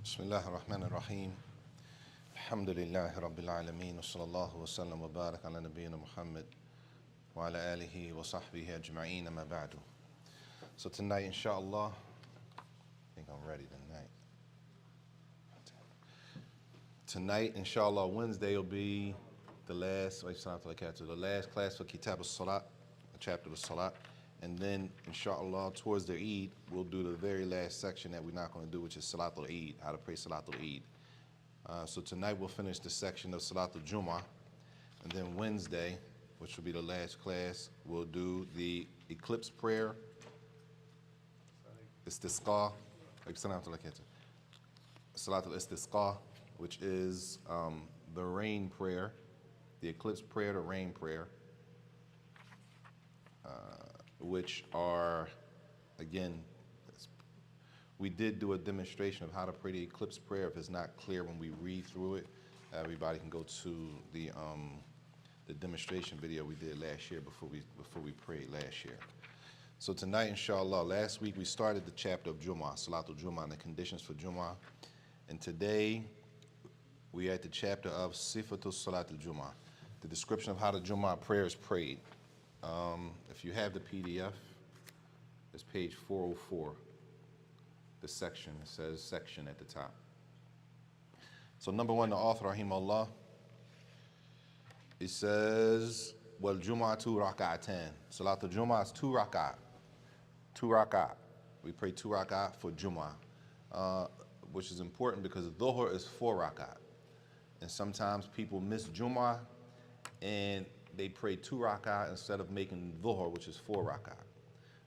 بسم الله الرحمن الرحيم الحمد لله رب العالمين وصلى الله وسلم وبارك على نبينا محمد وعلى آله وصحبه أجمعين ما بعد. So tonight, inshallah, I think I'm ready tonight. Tonight, inshallah, Wednesday will be the last class for Kitab al-Salat, the chapter of Salat. And then, inshallah, towards the Eid, we'll do the very last section that we're not going to do, which is Salatul Eid, how to pray Salatul Eid. So tonight we'll finish the section of Salatul Jumuah. And then Wednesday, which will be the last class, we'll do the eclipse prayer, Istisqa, Salatul Istisqa, which is the rain prayer, the eclipse prayer, the rain prayer. Which are, again, we did do a demonstration of how to pray the eclipse prayer. If it's not clear when we read through it, everybody can go to the demonstration video we did last year before we prayed last year. So tonight, inshallah, last week we started the chapter of Jumu'ah, Salatul Jumu'ah, and the conditions for Jumu'ah. And today we are at the chapter of Sifatul Salatul Jumu'ah, the description of how the Jumu'ah prayer is prayed. If you have the PDF, it's page 404, the section. It says section at the top. So number one, the author, rahimahullah, it says, wal Jumu'atu raka'atan. Salatul Jumu'ah is 2 rak'at. 2 rak'at. We pray 2 rak'at for Jumu'ah, which is important because the Dhuhr is 4 rak'at. And sometimes people miss Jumu'ah and they pray 2 rak'ah instead of making dhuhr, which is 4 rak'ah.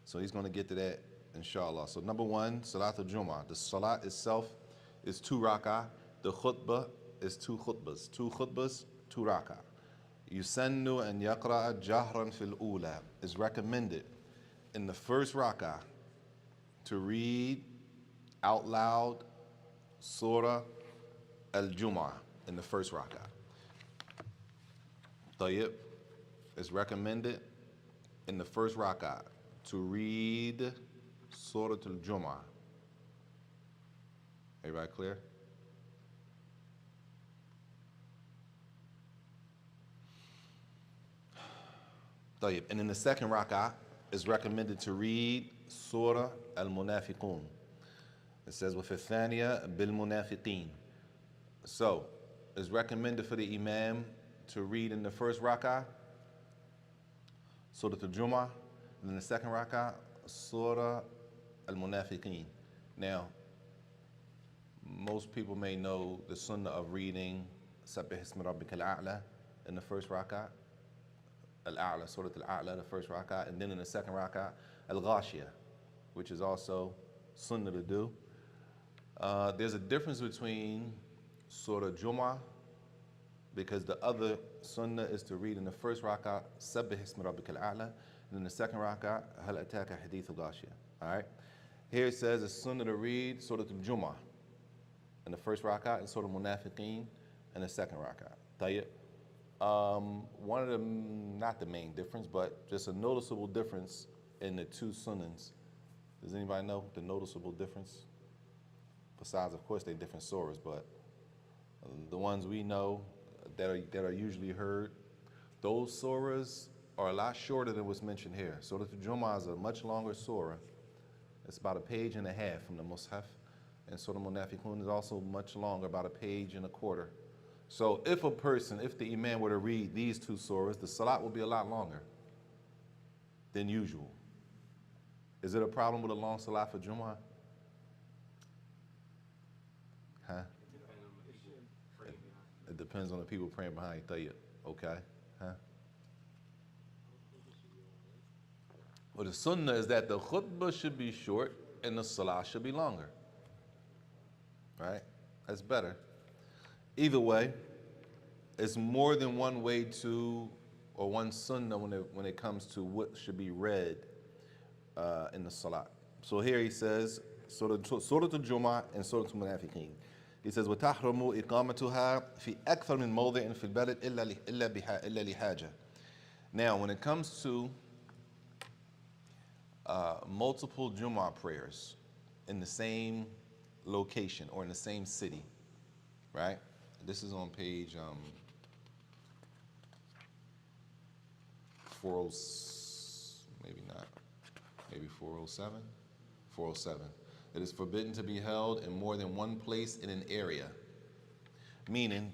So he's going to get to that, inshallah. So number one, Salatul Jumu'ah. The salat itself is 2 rak'ah. The khutbah is 2 khutbahs. 2 khutbahs, 2 rak'ah. Yusannu and yaqra'a jahran fil ula. Is recommended in the first rak'ah to read out loud Surah al-Jumu'ah in the first rak'ah. Tayyib. It's recommended in the first rak'ah to read Surah al-Jumu'ah. Everybody clear? طيب. And in the second rak'ah, it's recommended to read Surah al-Munafiqun. It says, وَفِي الثَّانِيَةِ بِالْمُنَافِقِينَ. So, it's recommended for the imam to read in the first rak'ah Surah al-Jumu'ah, and in the second rak'ah, Surah al-Munafiqeen. Now, most people may know the sunnah of reading Sabbih ismi rabbika al-a'la in the first rak'ah, al-a'la, Surah al-a'la, the first rak'ah, and then in the second rak'ah, al-ghashiyah, which is also sunnah to do. There's a difference between Surah Jumu'ah, because the other sunnah is to read in the first rak'ah, Sabbih ismi rabbika al-a'la, and in the second rak'ah, Hal ataka hadith al-ghashiyah. All right? Here it says it's sunnah to read Surah al-Jumu'ah in the first rak'ah and Surah al-Munafiqeen in the second rak'ah. Tayyib. One of the, not the main difference, but just a noticeable difference in the 2 sunnahs. Does anybody know the noticeable difference? Besides, of course, they're different surahs, but the ones we know that are usually heard, those surahs are a lot shorter than what's mentioned here. Surah al-Jumu'ah is a much longer surah. It's about 1.5 pages from the Mus'haf. And Surah al-Munafiqun is also much longer, about 1.25 pages. So if the imam were to read these 2 surahs, the salat will be a lot longer than usual. Is it a problem with a long salat for Jumu'ah? Huh? It depends on the people praying behind you. Okay? Huh? Well, the sunnah is that the khutbah should be short and the salah should be longer. Right? That's better. Either way, it's more than one way to, or one sunnah when it comes to what should be read in the salat. So here he says, Surah al-Jumu'ah and Surah al-Munafiqeen. He says, وَتَحْرُمُ إِقَامَتُهَا فِي أَكْثَرْ مِنْ مَوْضِعٍ فِي الْبَلَدِ إِلَّا لِحَاجَةٍ. Now, when it comes to multiple Jumu'ah prayers in the same location or in the same city, right? This is on page 40, maybe not, maybe 407? 407. It is forbidden to be held in more than one place in an area. Meaning,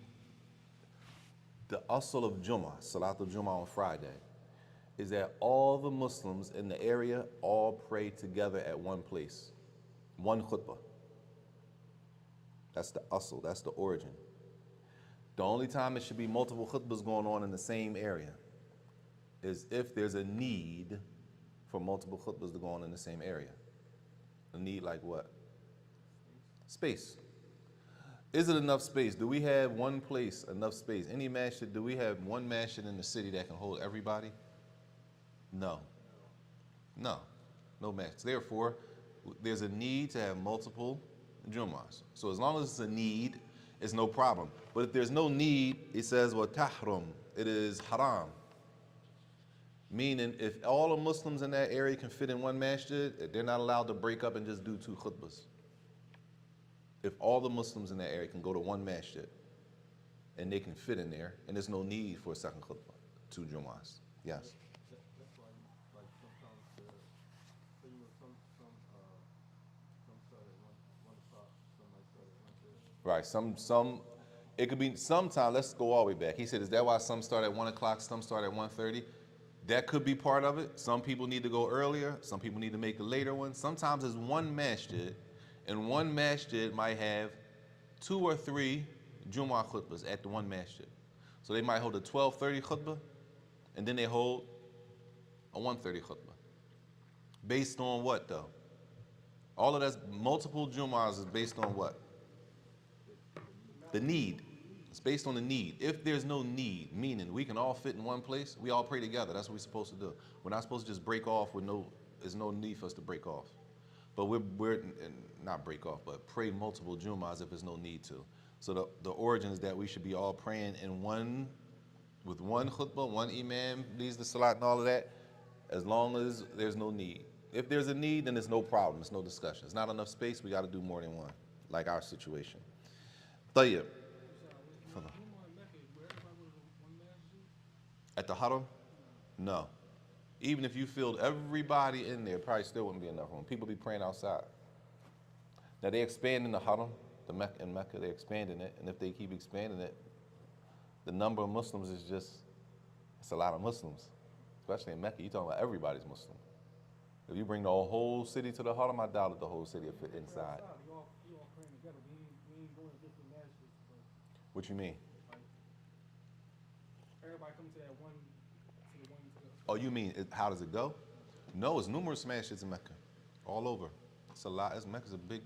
the asl of Jumu'ah, Salatul Jumu'ah on Friday, is that all the Muslims in the area all pray together at one place, one khutbah. That's the asl, that's the origin. The only time it should be multiple khutbahs going on in the same area is if there's a need for multiple khutbahs to go on in the same area. A need like what? Space. Is it enough space? Do we have one place, enough space? Any masjid, do we have one masjid in the city that can hold everybody? No. No. No masjid. Therefore, there's a need to have multiple Jumu'ahs. So as long as it's a need, it's no problem. But if there's no need, it says, wa tahrum, it is haram. Meaning, if all the Muslims in that area can fit in one masjid, they're not allowed to break up and just do 2 khutbahs. If all the Muslims in that area can go to one masjid and they can fit in there, and there's no need for a second khutbah, 2 Jumu'ahs. Yes? That's why, like, sometimes, so, some start at 1 o'clock, some might start at 1:30. Right, it could be, sometime, let's go all the way back. He said, is that why some start at 1 o'clock, some start at 1:30? That could be part of it. Some people need to go earlier. Some people need to make a later one. Sometimes it's one masjid, and one masjid might have 2 or 3 Jumu'ah khutbahs at the one masjid. So they might hold a 12:30 khutbah, and then they hold a 1:30 khutbah. Based on what, though? All of that's multiple Jumu'ahs is based on what? The need. It's based on the need. If there's no need, meaning we can all fit in one place, we all pray together. That's what we're supposed to do. We're not supposed to just break off with there's no need for us to break off. But we're not break off, but pray multiple Jumu'ahs if there's no need to. So the origin is that we should be all praying with one khutbah, one imam leads the salat and all of that, as long as there's no need. If there's a need, then there's no problem. It's no discussion. It's not enough space. We got to do more than one, like our situation. Tayyib. At the haram? No. Even if you filled everybody in there, probably still wouldn't be enough room. People be praying outside. Now they expanding the haram, in Mecca, they're expanding it, and if they keep expanding it, the number of Muslims is it's a lot of Muslims. Especially in Mecca, you're talking about everybody's Muslim. If you bring the whole city to the haram, I doubt that the whole city will fit inside. What you mean? Everybody come to that one. Oh, you mean, how does it go? No, it's numerous masjids in Mecca, all over. It's a lot. Mecca's a big,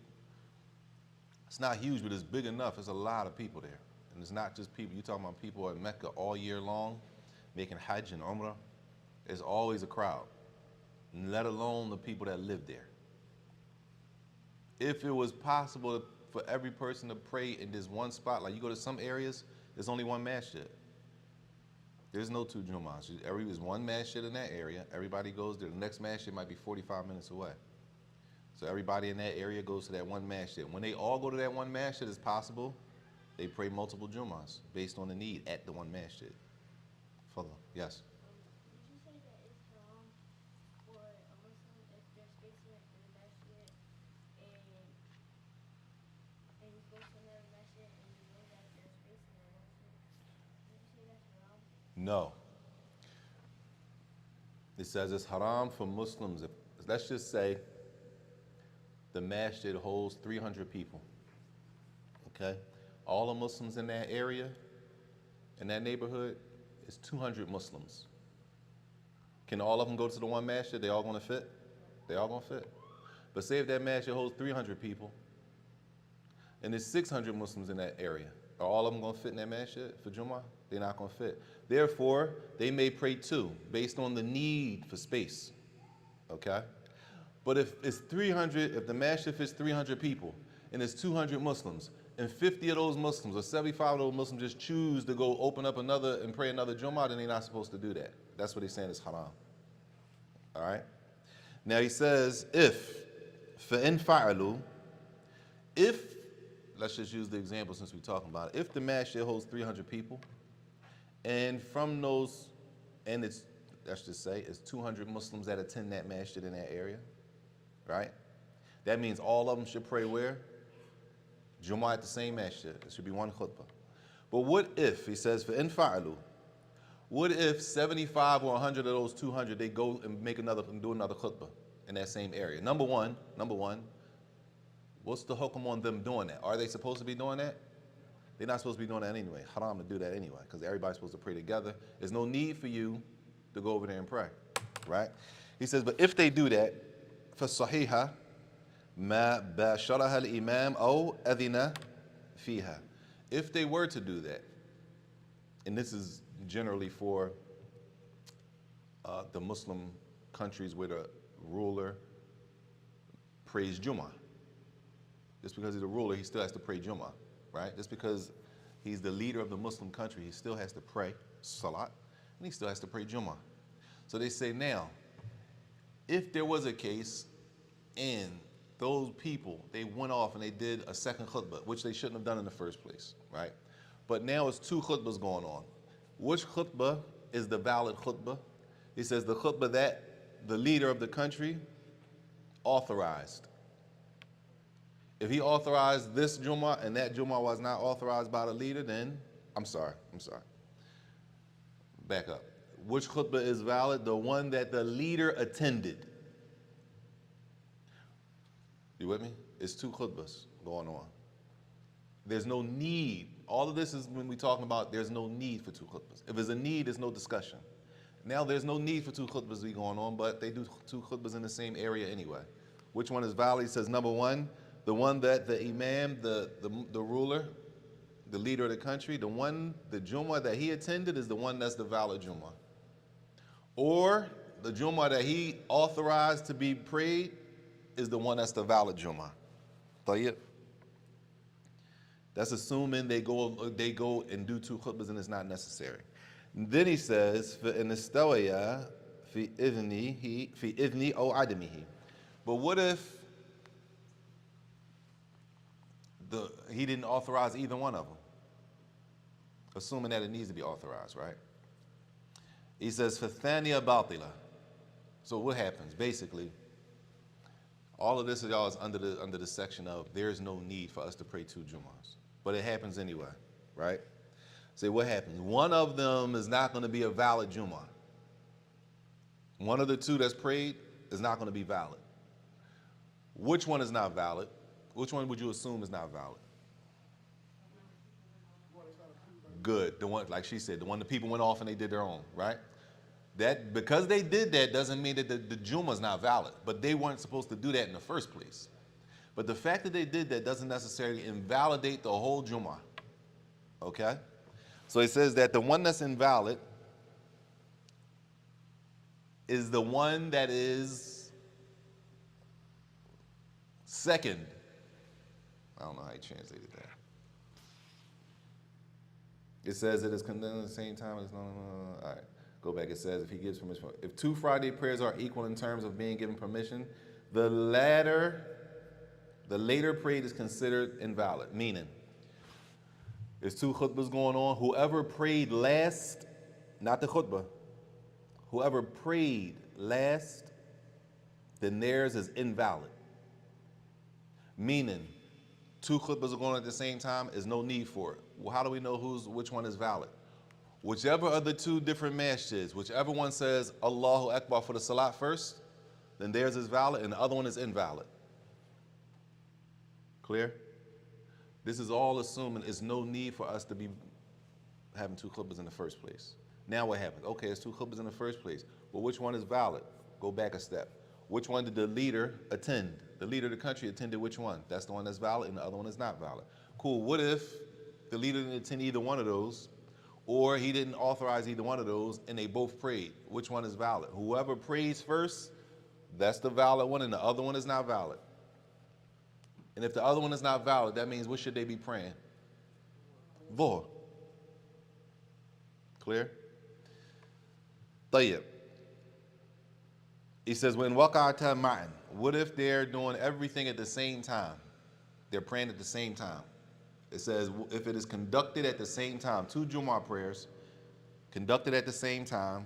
it's not huge, but it's big enough. There's a lot of people there. And it's not just people. You're talking about people in Mecca all year long, making Hajj and Umrah. There's always a crowd, let alone the people that live there. If it was possible for every person to pray in this one spot, like you go to some areas, there's only one masjid. There's no 2 Jumu'ahs. There's one masjid in that area. Everybody goes there. The next masjid might be 45 minutes away. So everybody in that area goes to that one masjid. When they all go to that one masjid, it's possible they pray multiple Jumu'ahs based on the need at the one masjid. Further, yes? Did you say that it's haram for a Muslim if there's space in the masjid and he goes to another masjid and you know that there's space in that masjid? Did you say that's haram? No. It says it's haram for Muslims. Let's just say the masjid holds 300 people. Okay? All the Muslims in that area, in that neighborhood, is 200 Muslims. Can all of them go to the one masjid? They all going to fit? They all going to fit. But say if that masjid holds 300 people, and there's 600 Muslims in that area, are all of them going to fit in that masjid for Jumu'ah? They're not going to fit. Therefore, they may pray 2 based on the need for space. Okay? But if it's 300, if the masjid fits 300 people, and it's 200 Muslims, and 50 of those Muslims or 75 of those Muslims just choose to go open up another and pray another Jumu'ah, then they're not supposed to do that. That's what he's saying is haram. All right? Now he says, if, فَإِن فَعَلُوا, If, let's just use the example since we're talking about it. If the masjid holds 300 people, and from those, and it's, let's just say, it's 200 Muslims that attend that masjid in that area, right? That means all of them should pray where? Jumu'ah at the same masjid. It should be one khutbah. But what if, he says, for infa'alu, what if 75 or 100 of those 200, they go and make another, and do another khutbah in that same area? Number one, what's the hukum on them doing that? Are they supposed to be doing that? They're not supposed to be doing that anyway. Haram to do that anyway, because everybody's supposed to pray together. There's no need for you to go over there and pray, right? He says, but if they do that, فَالصَّحِيحَ مَا بَاشَرَهَا الْإِمَامِ أَوْ أَذِنَ فِيهَا. If they were to do that, and this is generally for the Muslim countries where the ruler prays Jumu'ah. Just because he's the ruler, he still has to pray Jumu'ah, right? Just because he's the leader of the Muslim country, he still has to pray Salat, and he still has to pray Jumu'ah. So they say now, if there was a case and those people, they went off and they did a second khutbah, which they shouldn't have done in the first place, right? But now it's two khutbahs going on. Which khutbah is the valid khutbah? He says the khutbah that the leader of the country authorized. If he authorized this Jumu'ah and that Jumu'ah was not authorized by the leader, then I'm sorry. Back up. Which khutbah is valid? The one that the leader attended. You with me? It's two khutbahs going on. There's no need. All of this is when we're talking about there's no need for two khutbahs. If there's a need, there's no discussion. Now there's no need for two khutbahs to be going on, but they do two khutbahs in the same area anyway. Which one is valid? He says, number one, the one that the imam, the ruler, the leader of the country, the Jumu'ah that he attended is the one that's the valid Jumu'ah. Or the Jumu'ah that he authorized to be prayed is the one that's the valid Jumu'ah. Tayyib. That's assuming they go and do two khutbahs and it's not necessary. And then he says, فَإِنْ اسْتَوَيَا فِي إِذْنِي أَوْ عَدَمِهِ. But what if he didn't authorize either one of them? Assuming that it needs to be authorized, right? He says, فَالثَّانِيَ بَاطِلَةٌ. So what happens? Basically, all of this, y'all, is under the section of there's no need for us to pray two Jumu'ahs. But it happens anyway, right? Say what happens? One of them is not going to be a valid Jumu'ah. One of the two that's prayed is not going to be valid. Which one is not valid? Which one would you assume is not valid? Good. The one, like she said, the one the people went off and they did their own, right? That because they did that doesn't mean that the Jumu'ah is not valid, but they weren't supposed to do that in the first place. But the fact that they did that doesn't necessarily invalidate the whole Jumu'ah. Okay? So he says that the one that's invalid is the one that is second. I don't know how he translated that. It says it is condemned at the same time as no. All right, go back. It says if he gives permission. If two Friday prayers are equal in terms of being given permission, the later prayed is considered invalid. Meaning, there's two khutbahs going on. Whoever prayed last, not the khutbah, whoever prayed last, then theirs is invalid. Meaning, two khutbahs are going on at the same time, there's no need for it. Well, how do we know which one is valid? Whichever of the two different masjids, whichever one says Allahu Akbar for the salat first, then theirs is valid and the other one is invalid. Clear? This is all assuming there's no need for us to be having two khutbahs in the first place. Now what happens? Okay, it's two khutbahs in the first place. But which one is valid? Go back a step. Which one did the leader attend? The leader of the country attended which one? That's the one that's valid and the other one is not valid. Cool, what if the leader didn't attend either one of those, or he didn't authorize either one of those and they both prayed? Which one is valid? Whoever prays first, that's the valid one and the other one is not valid. And if the other one is not valid, that means what should they be praying? Dhuhr. Clear? Tayyib. He says, when waqa'ata ma'an, what if they're doing everything at the same time? They're praying at the same time. It says if it is conducted at the same time, two Jumu'ah prayers conducted at the same time,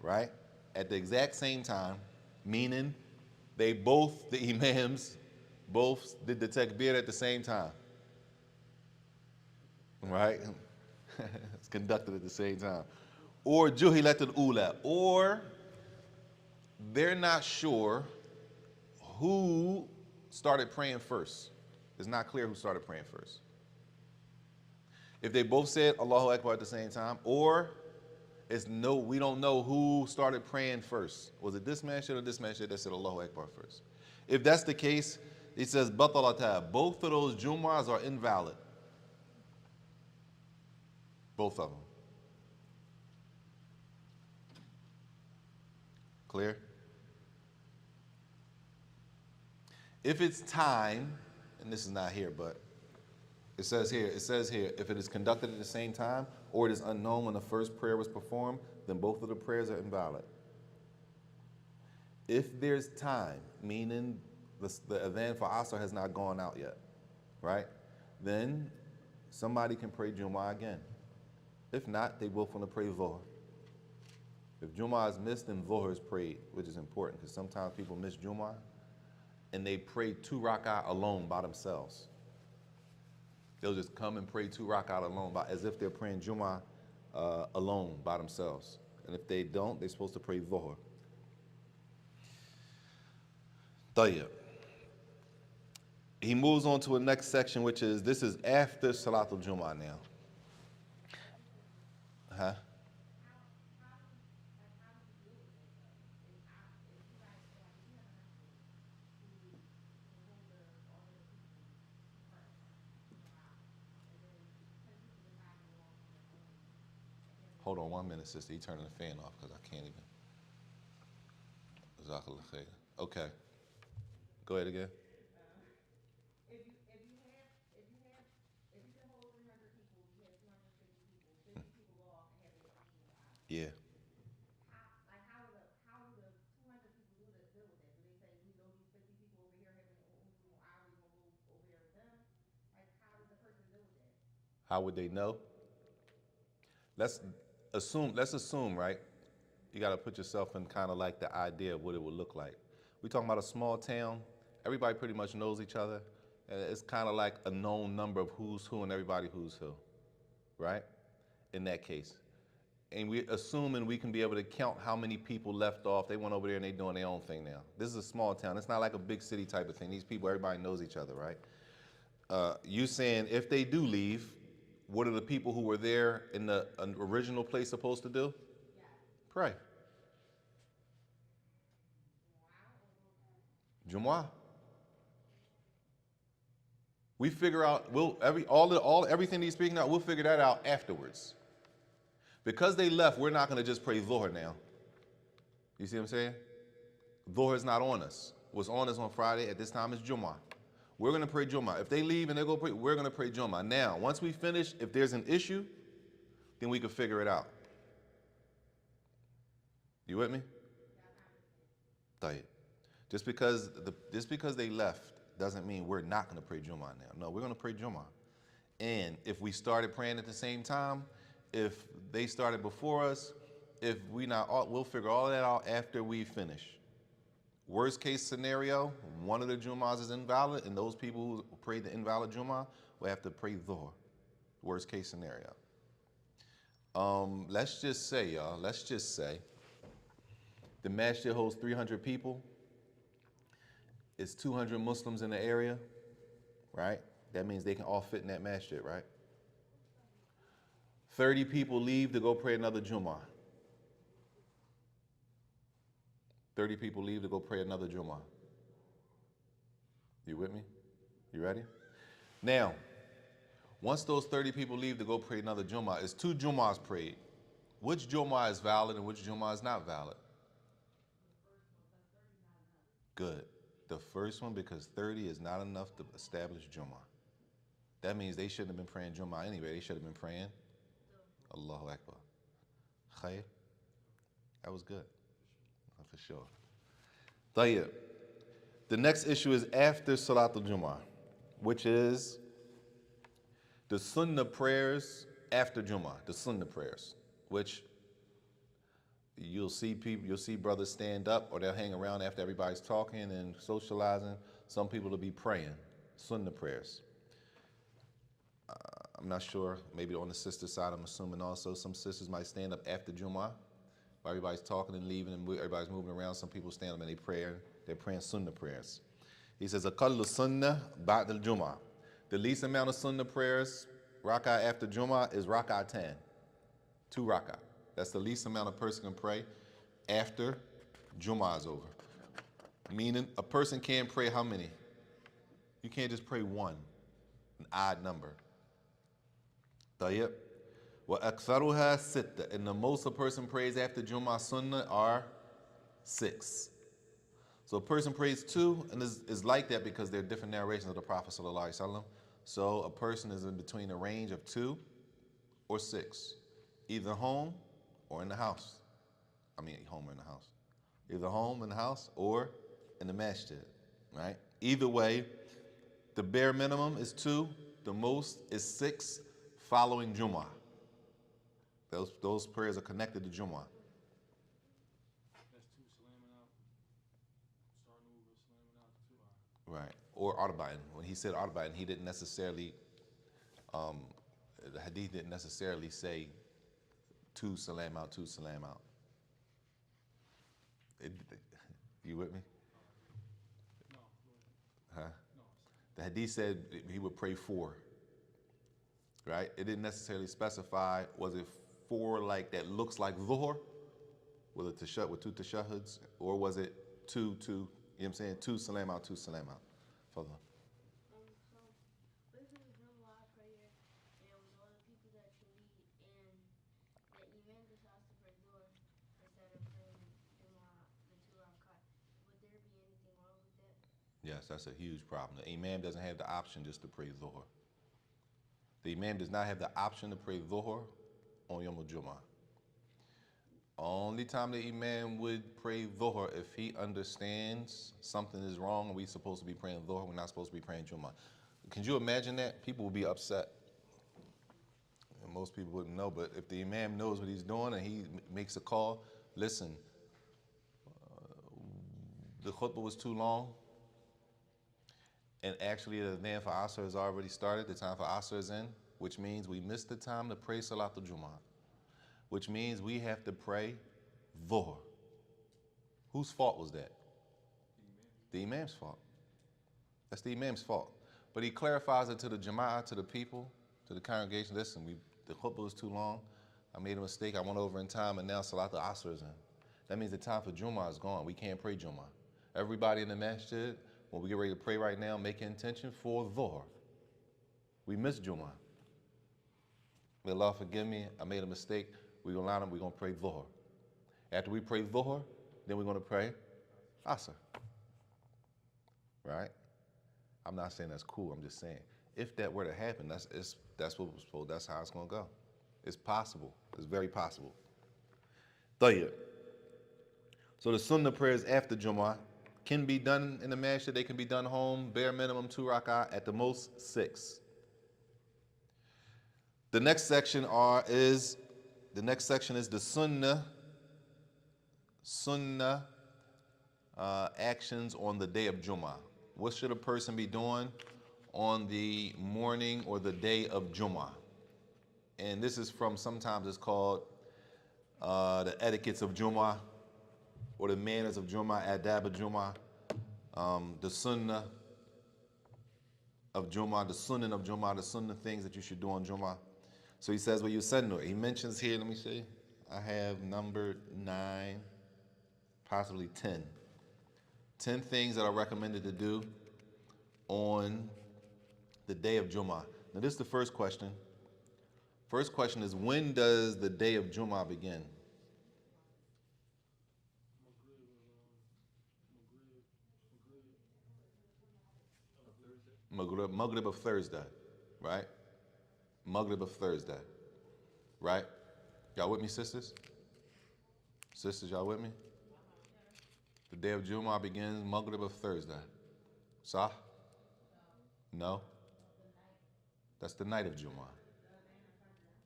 right? At the exact same time, meaning they both, the imams, both did the takbir at the same time, right? It's conducted at the same time. Or juhilat al-ula, or they're not sure who started praying first. It's not clear who started praying first. If they both said Allahu Akbar at the same time, or we don't know who started praying first. Was it this masjid or this masjid that said Allahu Akbar first? If that's the case, it says batalata. Both of those Jumu'ahs are invalid. Both of them. Clear? If it's time, and this is not here, but it says here, if it is conducted at the same time or it is unknown when the first prayer was performed, then both of the prayers are invalid. If there's time, meaning the adhan for Asr has not gone out yet, right? Then somebody can pray Jumu'ah again. If not, they both want to pray Dhuhr. If Jumu'ah is missed, then Dhuhr is prayed, which is important because sometimes people miss Jumu'ah and they pray 2 rak'ah alone by themselves. They'll just come and pray 2 rak'ah alone, as if they're praying Jumu'ah alone by themselves. And if they don't, they're supposed to pray Dhuhr. Tayyib. He moves on to the next section, which is, this is after Salatul Jumu'ah now. Huh? Hold on 1 minute, sister. You turning the fan off because I can't even. Jazakallah khair. Okay. Go ahead again. Yeah. How would they know? Let's assume, right? You got to put yourself in kind of like the idea of what it would look like. We're talking about a small town. Everybody pretty much knows each other. And it's kind of like a known number of who's who and everybody who's who, right? In that case. And we're assuming we can be able to count how many people left off. They went over there and they're doing their own thing now. This is a small town. It's not like a big city type of thing. These people, everybody knows each other, right? You saying if they do leave, what are the people who were there in the original place supposed to do? Pray. Jumu'ah. We figure out everything he's speaking out. We'll figure that out afterwards. Because they left, we're not going to just pray Dhuhr now. You see what I'm saying? Dhuhr is not on us. What's on us on Friday at this time is Jumu'ah. We're going to pray Jumu'ah. If they leave and they go pray, we're going to pray Jumu'ah. Now, once we finish, if there's an issue, then we can figure it out. You with me? Tayyib. Just because they left doesn't mean we're not going to pray Jumu'ah now. No, we're going to pray Jumu'ah. And if we started praying at the same time, if they started before us, we'll figure all that out after we finish. Worst case scenario, one of the Jumu'ahs is invalid, and those people who prayed the invalid Jumu'ah will have to pray Dhuhr. Worst case scenario. Let's just say the masjid holds 300 people. It's 200 Muslims in the area, right? That means they can all fit in that masjid, right? 30 people leave to go pray another Jumu'ah. 30 people leave to go pray another Jumu'ah. You with me? You ready? Now, once those 30 people leave to go pray another Jumu'ah, it's 2 Jumu'ahs prayed. Which Jumu'ah is valid and which Jumu'ah is not valid? Good. The first one, because 30 is not enough to establish Jumu'ah. That means they shouldn't have been praying Jumu'ah anyway. They should have been praying Allahu Akbar. Khair. That was good. For sure. Tayyib. The next issue is after Salatul Jumu'ah. which is the Sunnah prayers after Jumu'ah, the Sunnah prayers, which you'll see brothers stand up or they'll hang around after everybody's talking and socializing. Some people will be praying, Sunnah prayers. I'm not sure, maybe on the sister side, I'm assuming also some sisters might stand up after Jumu'ah while everybody's talking and leaving and everybody's moving around. Some people stand up and they're praying Sunnah prayers. He says, Aqallu Sunnah ba'd al-Jumu'ah. The least amount of Sunnah prayers, rak'ah after Jumu'ah, is rak'ah 10. 2 rak'ah. That's the least amount a person can pray after Jumu'ah is over. Meaning a person can't pray how many? You can't just pray one, an odd number. Tayyib. Wa aktharuha sitta. And the most a person prays after Jumu'ah Sunnah are 6. So a person prays 2, and is like that because there are different narrations of the Prophet sallallahu alaihi wasallam. So a person is in between a range of 2 or 6, either home or in the house. I mean, home or in the house. Either home in the house or in the masjid, right? Either way, the bare minimum is 2, the most is 6 following Jumu'ah. Those prayers are connected to Jumu'ah. That's 2 slamming out, starting over, slamming out 2 hours. Right, or Arba'in. When he said Arba'in, he didn't necessarily, the hadith didn't necessarily say 2 salam out, 2 salam out. You with me? No, Huh? no. The hadith said he would pray 4, right? It didn't necessarily specify, was it 4 like that looks like dhuhr, with 2 tashahuds, or was it 2, you know what I'm saying? 2 salam out, 2 salam out. Further. So this is a Jumu'ah prayer, and with all the people that you lead, and the imam decides to pray Dhuhr instead of praying Jumu'ah, the 2 rakat. Would there be anything wrong with that? Yes, that's a huge problem. The imam doesn't have the option just to pray dhuhr. The imam does not have the option to pray dhuhr on Yom al-Jumu'ah. Only time the imam would pray dhuhr if he understands something is wrong and we're supposed to be praying dhuhr, we're not supposed to be praying Jumu'ah. Can you imagine that? People would be upset. And most people wouldn't know, but if the imam knows what he's doing and he makes a call, listen, the khutbah was too long, and actually the adhan for Asr has already started, the time for Asr is in, which means we missed the time to pray Salatul Jumu'ah, which means we have to pray Dhuhr. Whose fault was that? The Imam's fault. That's the Imam's fault. But he clarifies it to the Jama'ah, to the people, to the congregation. Listen, the khutbah was too long. I made a mistake. I went over in time, and now Salatul Asr is in. That means the time for Jumu'ah is gone. We can't pray Jumu'ah. Everybody in the masjid, when we get ready to pray right now, make an intention for Dhuhr. We missed Jumu'ah. May Allah forgive me. I made a mistake. We're going to line up. We're going to pray Dhuhr. After we pray Dhuhr, then we're going to pray Asr. Right? I'm not saying that's cool. I'm just saying, if that were to happen, that's what we're supposed. That's how it's going to go. It's possible. It's very possible. Tayyib. So the Sunnah prayers after Jumu'ah can be done in the masjid. They can be done home. Bare minimum 2 rak'ah. At the most 6. The next section is the Sunnah actions on the day of Jumu'ah. What should a person be doing on the morning or the day of Jumu'ah? And this is from, sometimes it's called the etiquettes of Jumu'ah, or the manners of Jumu'ah, adab of Jumu'ah, the Sunnah of Jumu'ah, the Sunnah of Jumu'ah, the Sunnah things that you should do on Jumu'ah. So he says, well, you said no. He mentions here, let me see, I have number 9, possibly 10. 10 things that are recommended to do on the day of Jumu'ah. Now this is the first question. First question is, when does the day of Jumu'ah begin? Maghrib of Thursday, right? Maghrib of Thursday, right? Y'all with me, sisters? Sisters, y'all with me? The day of Jumu'ah begins Maghrib of Thursday. Sah? No? That's the night of Jumu'ah.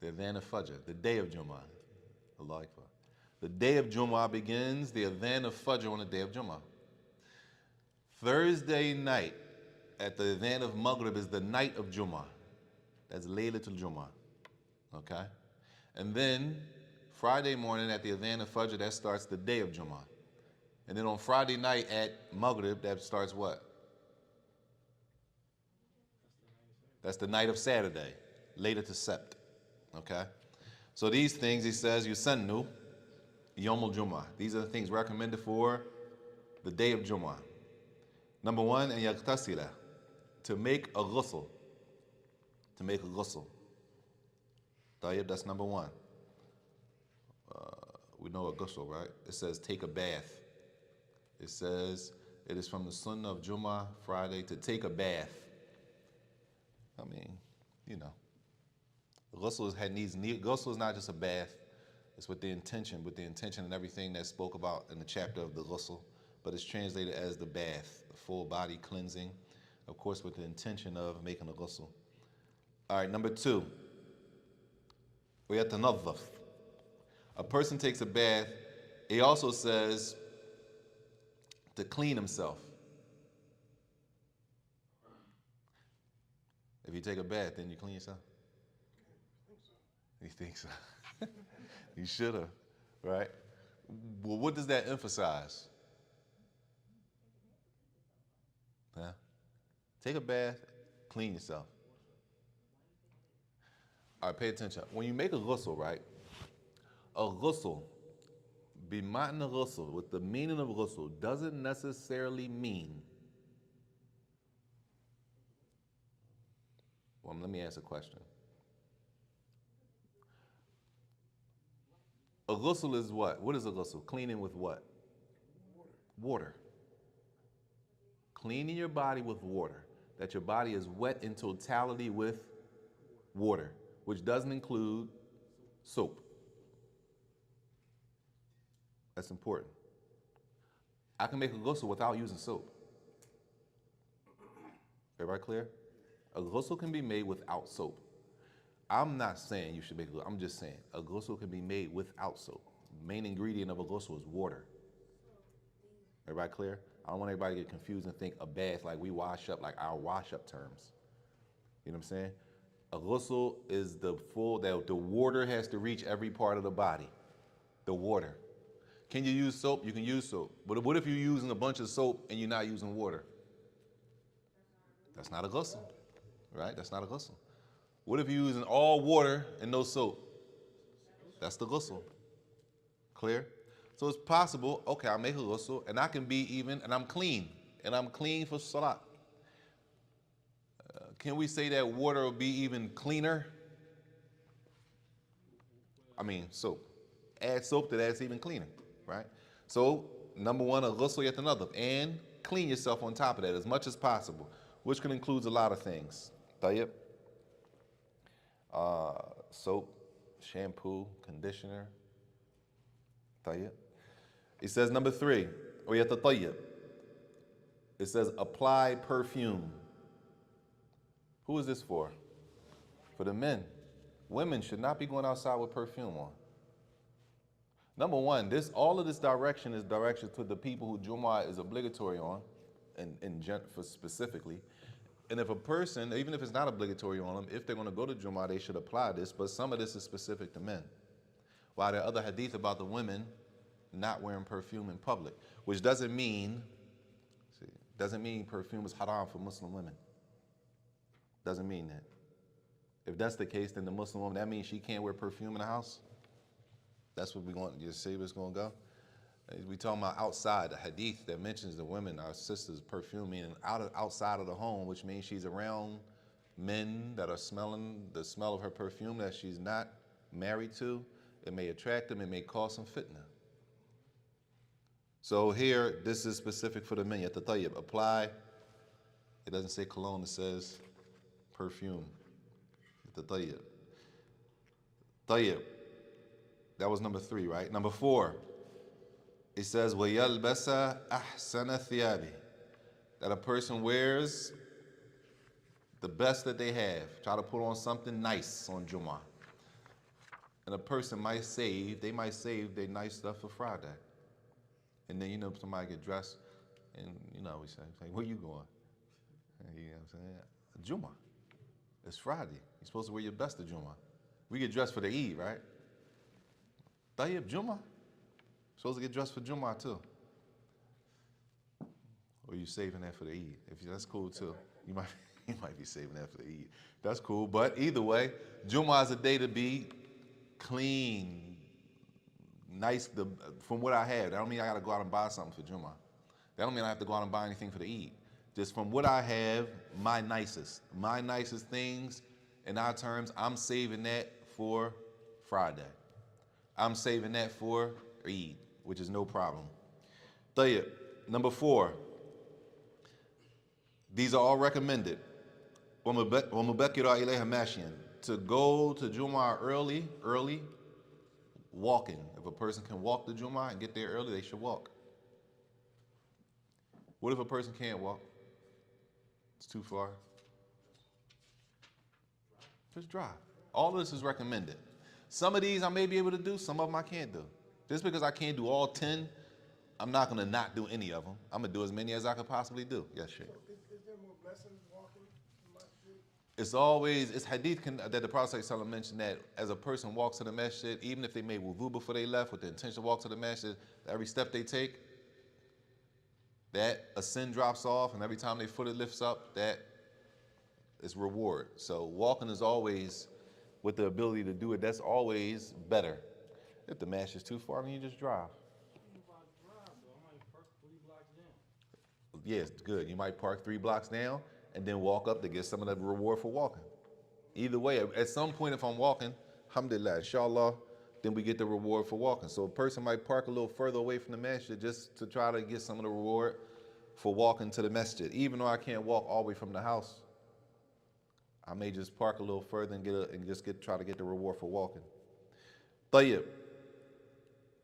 The adhan of Fajr, the day of Jumu'ah. Allahu Akbar. The day of Jumu'ah begins the adhan of Fajr on the day of Jumu'ah. Thursday night at the adhan of Maghrib is the night of Jumu'ah. That's Laylatul Jumu'ah. Okay? And then Friday morning at the adhan of Fajr, that starts the day of Jumu'ah. And then on Friday night at Maghrib, that starts what? That's the night of Saturday, Laylatul Sept. Okay? So these things, he says, yusannu yawmul Jumu'ah. These are the things recommended for the day of Jumu'ah. Number one, and yaghtasila, to make a ghusl. To make a ghusl. Tayyib, that's number one. We know a ghusl, right? It says take a bath. It says it is from the Sunnah of Jumu'ah, Friday, to take a bath. I mean, you know. Ghusl is not just a bath. It's with the intention and everything that's spoke about in the chapter of the ghusl, but it's translated as the bath, the full body cleansing, of course with the intention of making a ghusl. All right, number two, وَيَتَنَظَّفْ. A person takes a bath, he also says to clean himself. If you take a bath, then you clean yourself? You think so? You should have, right? Well, what does that emphasize? Huh? Take a bath, clean yourself. All right, pay attention. When you make a ghusl, right? A ghusl, bima'na ghusl, with the meaning of ghusl, doesn't necessarily mean. Well, let me ask a question. A ghusl is what? What is a ghusl? Cleaning with what? Water. Cleaning your body with water. That your body is wet in totality with water, which doesn't include soap. That's important. I can make a ghusl without using soap. Everybody clear? A ghusl can be made without soap. I'm not saying you should make a ghusl. I'm just saying a ghusl can be made without soap. The main ingredient of a ghusl is water. Everybody clear? I don't want everybody to get confused and think a bath like we wash up, like our wash up terms. You know what I'm saying? A ghusl is the water has to reach every part of the body. The water. Can you use soap? You can use soap. But what if you're using a bunch of soap and you're not using water? That's not a ghusl, right? That's not a ghusl. What if you're using all water and no soap? That's the ghusl. Clear? So it's possible, okay, I'll make a ghusl and I can be even, and I'm clean for salat. Can we say that water will be even cleaner? I mean, soap. Add soap to that's even cleaner, right? So, number one, a ghusl yet another. And clean yourself on top of that as much as possible, which can include a lot of things. Tayyib. Soap, shampoo, conditioner. Tayyib. It says number three, وَيَتَطَيَّبْ. It says apply perfume. Who is this for? For the men. Women should not be going outside with perfume on. Number one, all of this direction is direction to the people who Jumu'ah is obligatory on, for specifically. And if a person, even if it's not obligatory on them, if they're going to go to Jumu'ah, they should apply this. But some of this is specific to men. While there are other hadith about the women not wearing perfume in public, which doesn't mean perfume is haram for Muslim women. Doesn't mean that. If that's the case, then the Muslim woman, that means she can't wear perfume in the house. That's what we're going to see where it's going to go. We talking about outside, the hadith that mentions the women, our sisters, perfume, meaning outside of the home, which means she's around men that are smelling the smell of her perfume that she's not married to. It may attract them, it may cause some fitna. So here, this is specific for the men. Yatatayyib, apply. It doesn't say cologne, it says perfume. Yatatayyib. Tayyib. That was number three, right? Number four, it says, وَيَلْبَسَ أَحْسَنَ ثِيَابِهِ. That a person wears the best that they have. Try to put on something nice on Jumu'ah. And a person might save their nice stuff for Friday. And then, somebody get dressed and, we say, where you going? And you know what I'm saying? Jumu'ah. It's Friday. You're supposed to wear your best to Jumu'ah. We get dressed for the Eid, right? Tayyib, Jumu'ah. Supposed to get dressed for Jumu'ah too. Or you saving that for the Eid. That's cool too. You might be saving that for the Eid. That's cool. But either way, Jumu'ah is a day to be clean, nice. From what I have, that don't mean I got to go out and buy something for Jumu'ah. That don't mean I have to go out and buy anything for the Eid. Just from what I have, my nicest things, in our terms, I'm saving that for Friday. I'm saving that for Eid, which is no problem. Tayyib. Number 4. These are all recommended. وَمُبَكِّرَ إِلَيْهَا مَاشِيًا. To go to Jumu'ah early, walking. If a person can walk to Jumu'ah and get there early, they should walk. What if a person can't walk? It's too far. Just drive. All of this is recommended. Some of these I may be able to do, some of them I can't do. Just because I can't do all 10, I'm not going to not do any of them. I'm going to do as many as I could possibly do. Yes, Sheikh. So is there more blessings walking to the masjid? It's hadith that the Prophet ﷺ mentioned that as a person walks to the masjid, even if they made wudu before they left with the intention to walk to the masjid, every step they take, that a sin drops off, and every time their foot lifts up, that is reward. So walking is always, with the ability to do it, that's always better. If the masjid is too far, then you just drive. Yes, good. You might park 3 blocks down and then walk up to get some of the reward for walking. Either way, at some point if I'm walking, alhamdulillah, inshallah, then we get the reward for walking. So a person might park a little further away from the masjid just to try to get some of the reward for walking to the masjid. Even though I can't walk all the way from the house, I may just park a little further and try to get the reward for walking. Tayyib.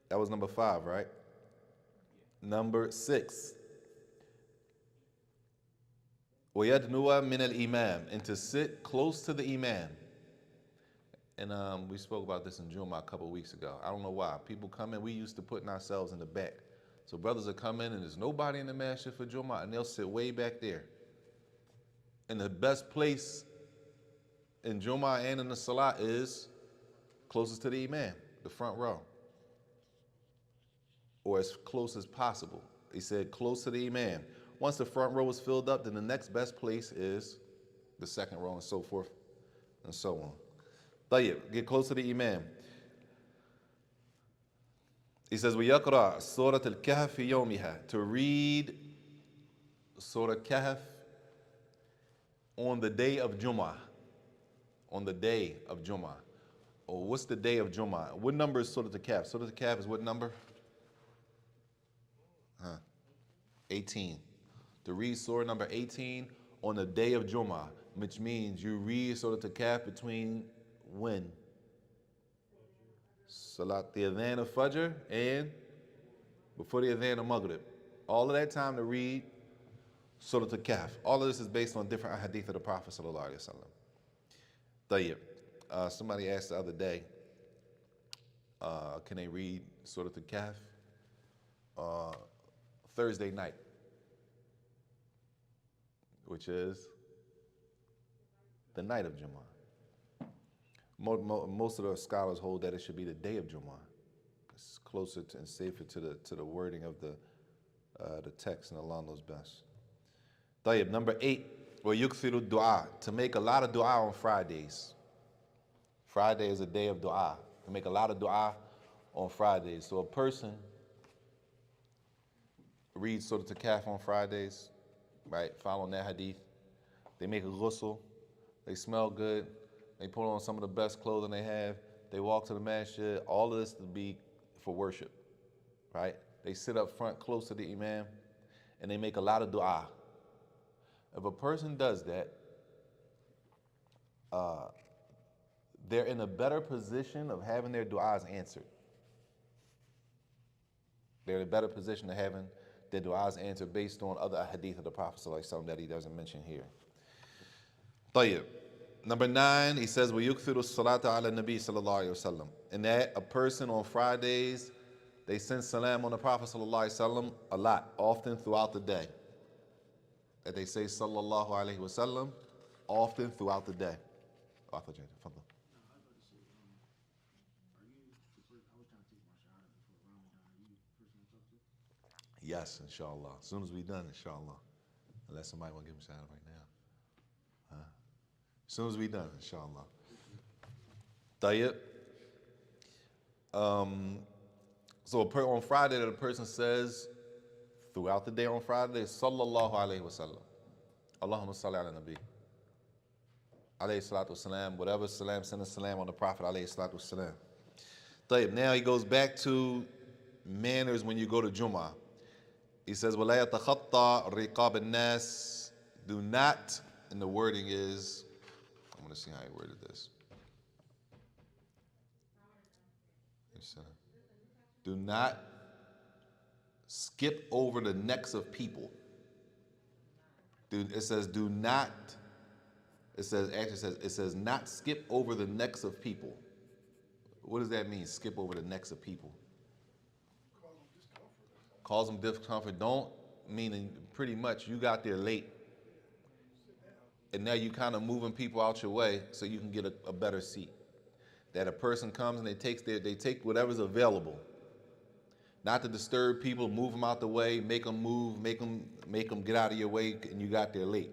That was number 5, right? Number 6. وَيَدْنُوَ مِنَ الْإِمَامِ. And to sit close to the imam. And we spoke about this in Jumu'ah a couple weeks ago. I don't know why. People come in, we used to putting ourselves in the back. So brothers will come in and there's nobody in the masjid for Jumu'ah and they'll sit way back there. And the best place in Jumu'ah and in the Salah is closest to the imam, the front row. Or as close as possible. He said close to the imam. Once the front row is filled up, then the next best place is the second row and so forth and so on. Tayyib, get close to the imam. He says, وَيَقْرَأ سُورَةَ الْكَهْفِ فِي يَوْمِهَا. To read Surah Kahf on the day of Jumu'ah. On the day of Jumu'ah. Or what's the day of Jumu'ah? What number is Surah Al-Kahf? Surah Al-Kahf is what number? 18. To read Surah number 18 on the day of Jumu'ah, which means you read Surah Al-Kahf between when? Salat the Adhan of Fajr and before the Adhan of Maghrib. All of that time to read Surah Al-Kahf. All of this is based on different hadith of the Prophet sallallahu alaihi wasallam. Tayyib. Somebody asked the other day, can they read Surah Al-Kahf Thursday night, which is the night of Jumu'ah. Most of the scholars hold that it should be the day of Jumu'ah. It's closer and safer to the wording of the text, and Allah knows best. Tayyib, number 8, وَيُكْثِرُ الدُّعَى. To make a lot of dua on Fridays. Friday is a day of dua. To make a lot of dua on Fridays. So a person reads Surah Al-Kahf on Fridays, right? Following that hadith. They make a ghusl. They smell good. They put on some of the best clothing they have. They walk to the masjid. All of this to be for worship, right? They sit up front close to the imam and they make a lot of dua. If a person does that, they're in a better position of having their du'as answered. They're in a better position of having their du'as answered based on other hadith of the Prophet ﷺ that he doesn't mention here. طيب. Number 9, he says, وَيُكْثِرُ الصَّلَاةَ عَلَى النَّبِي صلى الله عليه وسلم. And that a person on Fridays, they send salam on the Prophet sallallahu alaihi wasallam a lot, often throughout the day. That they say sallallahu alaihi wasallam often throughout the day. Oh, I thought you had to. Yes, inshallah. As soon as we're done, inshallah. Unless somebody want to give him a shout out right now. Huh? As soon as we're done, inshallah. Tayyib. So on Friday, that a person says throughout the day on Friday, sallallahu alayhi wa sallam. Allahumma salli ala nabi. Alayhi salatu wasalam. Whatever salam, send a salam on the Prophet alayhi salatu wasalam. Tayyib. Now he goes back to manners when you go to Jumu'ah. He says, وَلَا يَتَخَطَّى رِقَابَ النَّاسِ. Do not, and the wording is, I'm going to see how he worded this. Do not skip over the necks of people. It says, do not, it says, not skip over the necks of people. What does that mean, skip over the necks of people? Cause them discomfort. Don't, meaning pretty much you got there late. And now you kind of moving people out your way so you can get a better seat. That a person comes and they take whatever's available. Not to disturb people, move them out the way, make them move, make them get out of your way, and you got there late.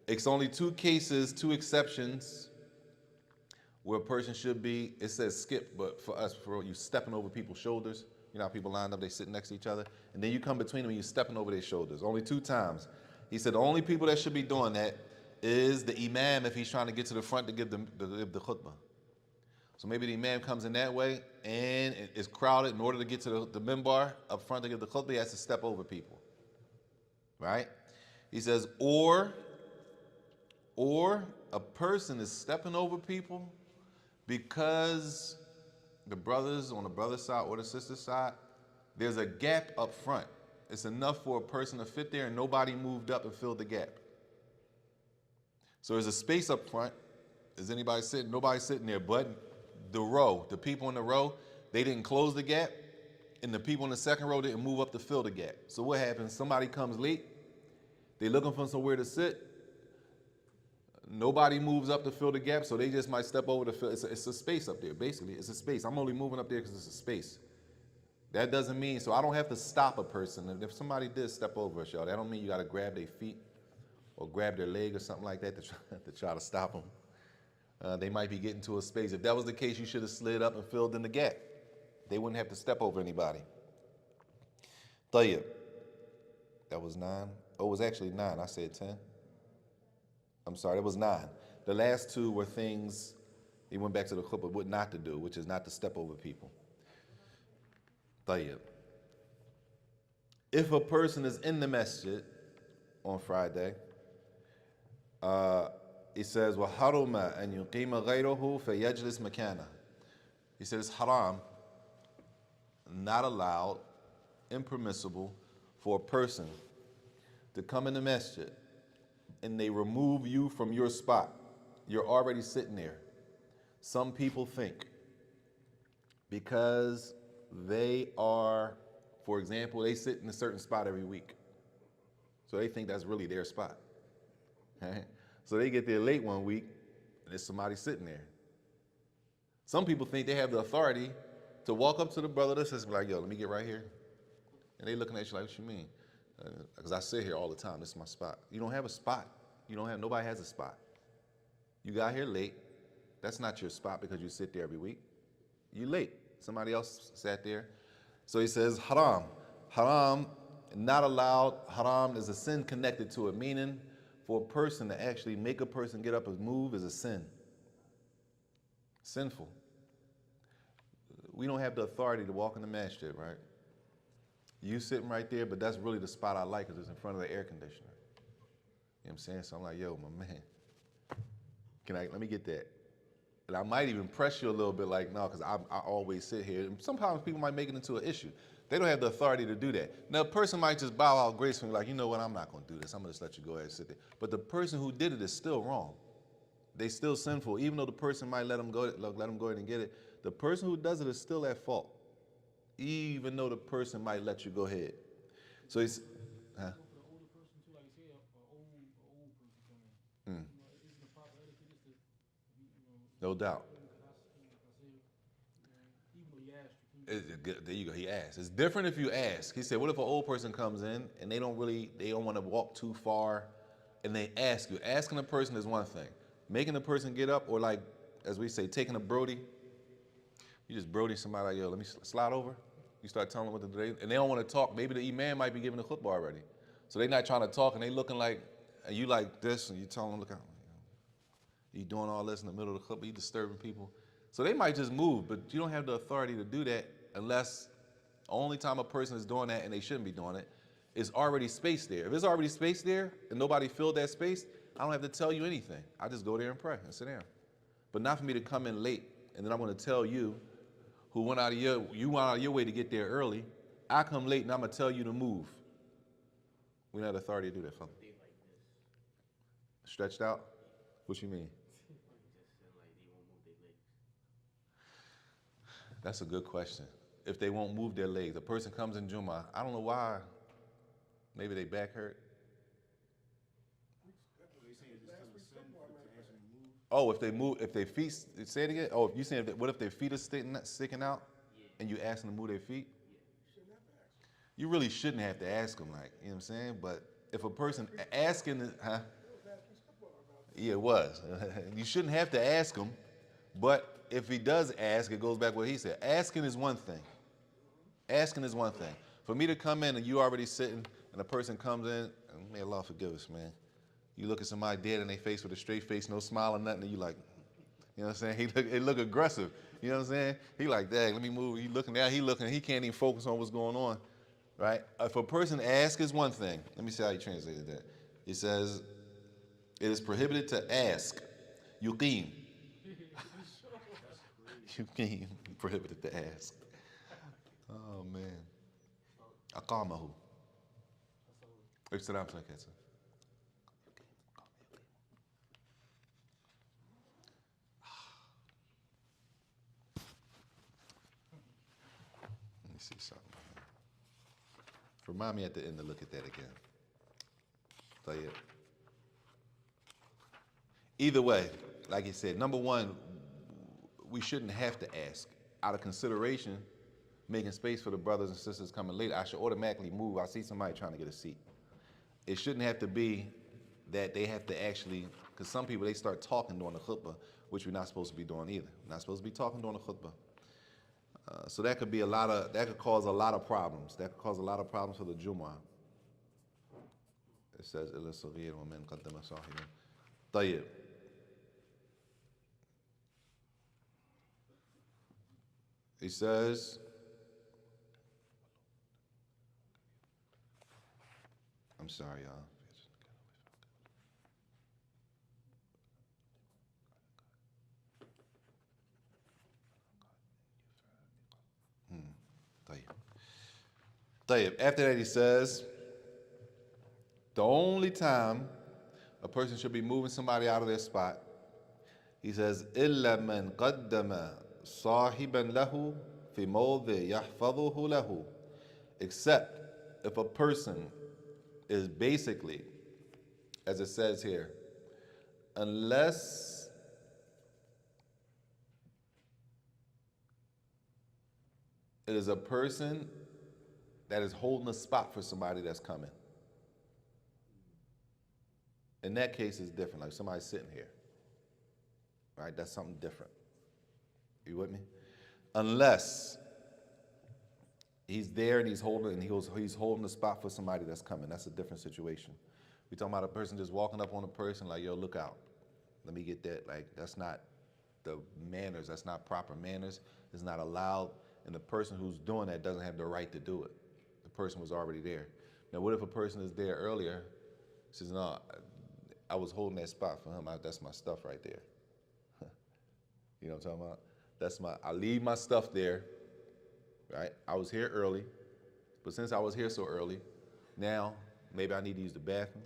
It's only 2 cases, 2 exceptions where a person should be, it says skip, but for us, for you stepping over people's shoulders. You know how people lined up, they sit next to each other, and then you come between them and you're stepping over their shoulders. Only 2 times. He said the only people that should be doing that is the imam if he's trying to get to the front to give the khutbah. So maybe the imam comes in that way and it's crowded. In order to get to the minbar up front to give the khutbah, he has to step over people. Right? He says, or a person is stepping over people because the brothers on the brother's side or the sister's side, there's a gap up front. It's enough for a person to fit there and nobody moved up and filled the gap. So there's a space up front. Is anybody sitting? Nobody's sitting there, but the people in the row, they didn't close the gap, and the people in the second row didn't move up to fill the gap. So what happens? Somebody comes late, they're looking for somewhere to sit, nobody moves up to fill the gap, so they just might step over to fill. It's a space up there, basically. It's a space. I'm only moving up there because it's a space. That doesn't mean, so I don't have to stop a person. And if somebody did step over us, y'all, that don't mean you got to grab their feet or grab their leg or something like that to try to stop them. They might be getting to a space. If that was the case, you should have slid up and filled in the gap. They wouldn't have to step over anybody. Tayyib. That was 9. Oh, it was actually 9. I said 10. I'm sorry, it was 9. The last 2 were things he went back to the khutbah, what not to do, which is not to step over people. Tayyib. If a person is in the masjid on Friday, he says, وَحَرُمَ أَن يُقِيمَ غَيْرُهُ فَيَجْلِسْ مَكَانَهُ. He says it's haram, not allowed, impermissible for a person to come in the masjid and they remove you from your spot. You're already sitting there. Some people think because they are, for example, they sit in a certain spot every week. So they think that's really their spot. Okay? So they get there late one week and there's somebody sitting there. Some people think they have the authority to walk up to the brother and be like, yo, let me get right here. And they looking at you like, what you mean? Because I sit here all the time. This is my spot. You don't have a spot. Nobody has a spot. You got here late. That's not your spot because you sit there every week. You late. Somebody else sat there. So he says haram. Haram, not allowed. Haram is a sin connected to it, meaning for a person to actually make a person get up and move is a sin. Sinful. We don't have the authority to walk in the masjid, right? You sitting right there, but that's really the spot I like because it's in front of the air conditioner. You know what I'm saying? So I'm like, yo, my man, let me get that. And I might even press you a little bit like, no, because I always sit here. And sometimes people might make it into an issue. They don't have the authority to do that. Now, a person might just bow out gracefully like, you know what, I'm not going to do this. I'm going to just let you go ahead and sit there. But the person who did it is still wrong. They still sinful, even though the person might let them go ahead and get it. The person who does it is still at fault, even though the person might let you go ahead. So he's, huh? For the older person too, like you say, a old person come in. Mm. You know, isn't the proper etiquette is to, No doubt. Even though you asked, There you go. He asked. It's different if you ask. He said, "What if an old person comes in and they don't want to walk too far, and they ask you? Asking a person is one thing. Making a person get up, or like, as we say, taking a brody. You just brody somebody like, yo, let me slide over. You start telling them what to do, and they don't want to talk. Maybe the imam might be giving the khutbah already, so they're not trying to talk, and they looking like, and you like this, and you telling them, look out, you doing all this in the middle of the khutbah, you disturbing people. So they might just move, but you don't have the authority to do that unless only time a person is doing that, and they shouldn't be doing it, is already space there. If there's already space there and nobody filled that space, I don't have to tell you anything. I just go there and pray and sit down. But not for me to come in late, and then I'm going to tell you, who went out of your way to get there early, I come late and I'm going to tell you to move. We don't have the authority to do that, fella. Stretched out? What you mean? That's a good question. If they won't move their legs, a person comes in Jumu'ah, I don't know why. Maybe they back hurt. Oh, if they move, if their feet, say it again. Oh, if you saying, what if their feet are sticking out, and you ask them to move their feet? You really shouldn't have to ask them, like, you know what I'm saying? But if a person asking, huh? Yeah, it was. You shouldn't have to ask him, but if he does ask, it goes back to what he said. Asking is one thing. Asking is one thing. For me to come in and you already sitting, and a person comes in, and may Allah forgive us, man. You look at somebody dead in their face with a straight face, no smile or nothing, and you like, you know what I'm saying? It look aggressive. You know what I'm saying? He like, dang, let me move. He looking down, he can't even focus on what's going on, right? If a person asks is one thing, let me see how he translated that. He says, it is prohibited to ask. Yuqim. Yuqim. Prohibited to ask. Oh, man. Aqamahu. Salam alaikum. Let me see something. Remind me at the end to look at that again. Tayyib. Either way, like he said, number one, we shouldn't have to ask. Out of consideration, making space for the brothers and sisters coming later, I should automatically move. I see somebody trying to get a seat. It shouldn't have to be that they have to actually, because some people, they start talking during the khutbah, which we're not supposed to be doing either. We're not supposed to be talking during the khutbah. So that could be that could cause a lot of problems. That could cause a lot of problems for the Jumu'ah. It says, إِلَّا الصَّغِيرُ وَمَنْ قَدَّمَ صَاحِبًا. طيب. He says, I'm sorry, y'all. طيب. After that, he says, the only time a person should be moving somebody out of their spot, he says, إِلَّا مَنْ قَدَّمَ صَاحِبًا لَهُ فِي مَوْضِعٍ يَحْفَظُهُ لَهُ. Except if a person is basically, as it says here, unless it is a person that is holding a spot for somebody that's coming. In that case, it's different. Like somebody's sitting here, right? That's something different. You with me? Unless he's there and he's holding the spot for somebody that's coming. That's a different situation. We're talking about a person just walking up on a person like, yo, look out. Let me get that. Like, that's not the manners. That's not proper manners. It's not allowed. And the person who's doing that doesn't have the right to do it. The person was already there. Now, what if a person is there earlier, says, no, I was holding that spot for him. That's my stuff right there. You know what I'm talking about? I leave my stuff there, right? I was here early, but since I was here so early, now maybe I need to use the bathroom.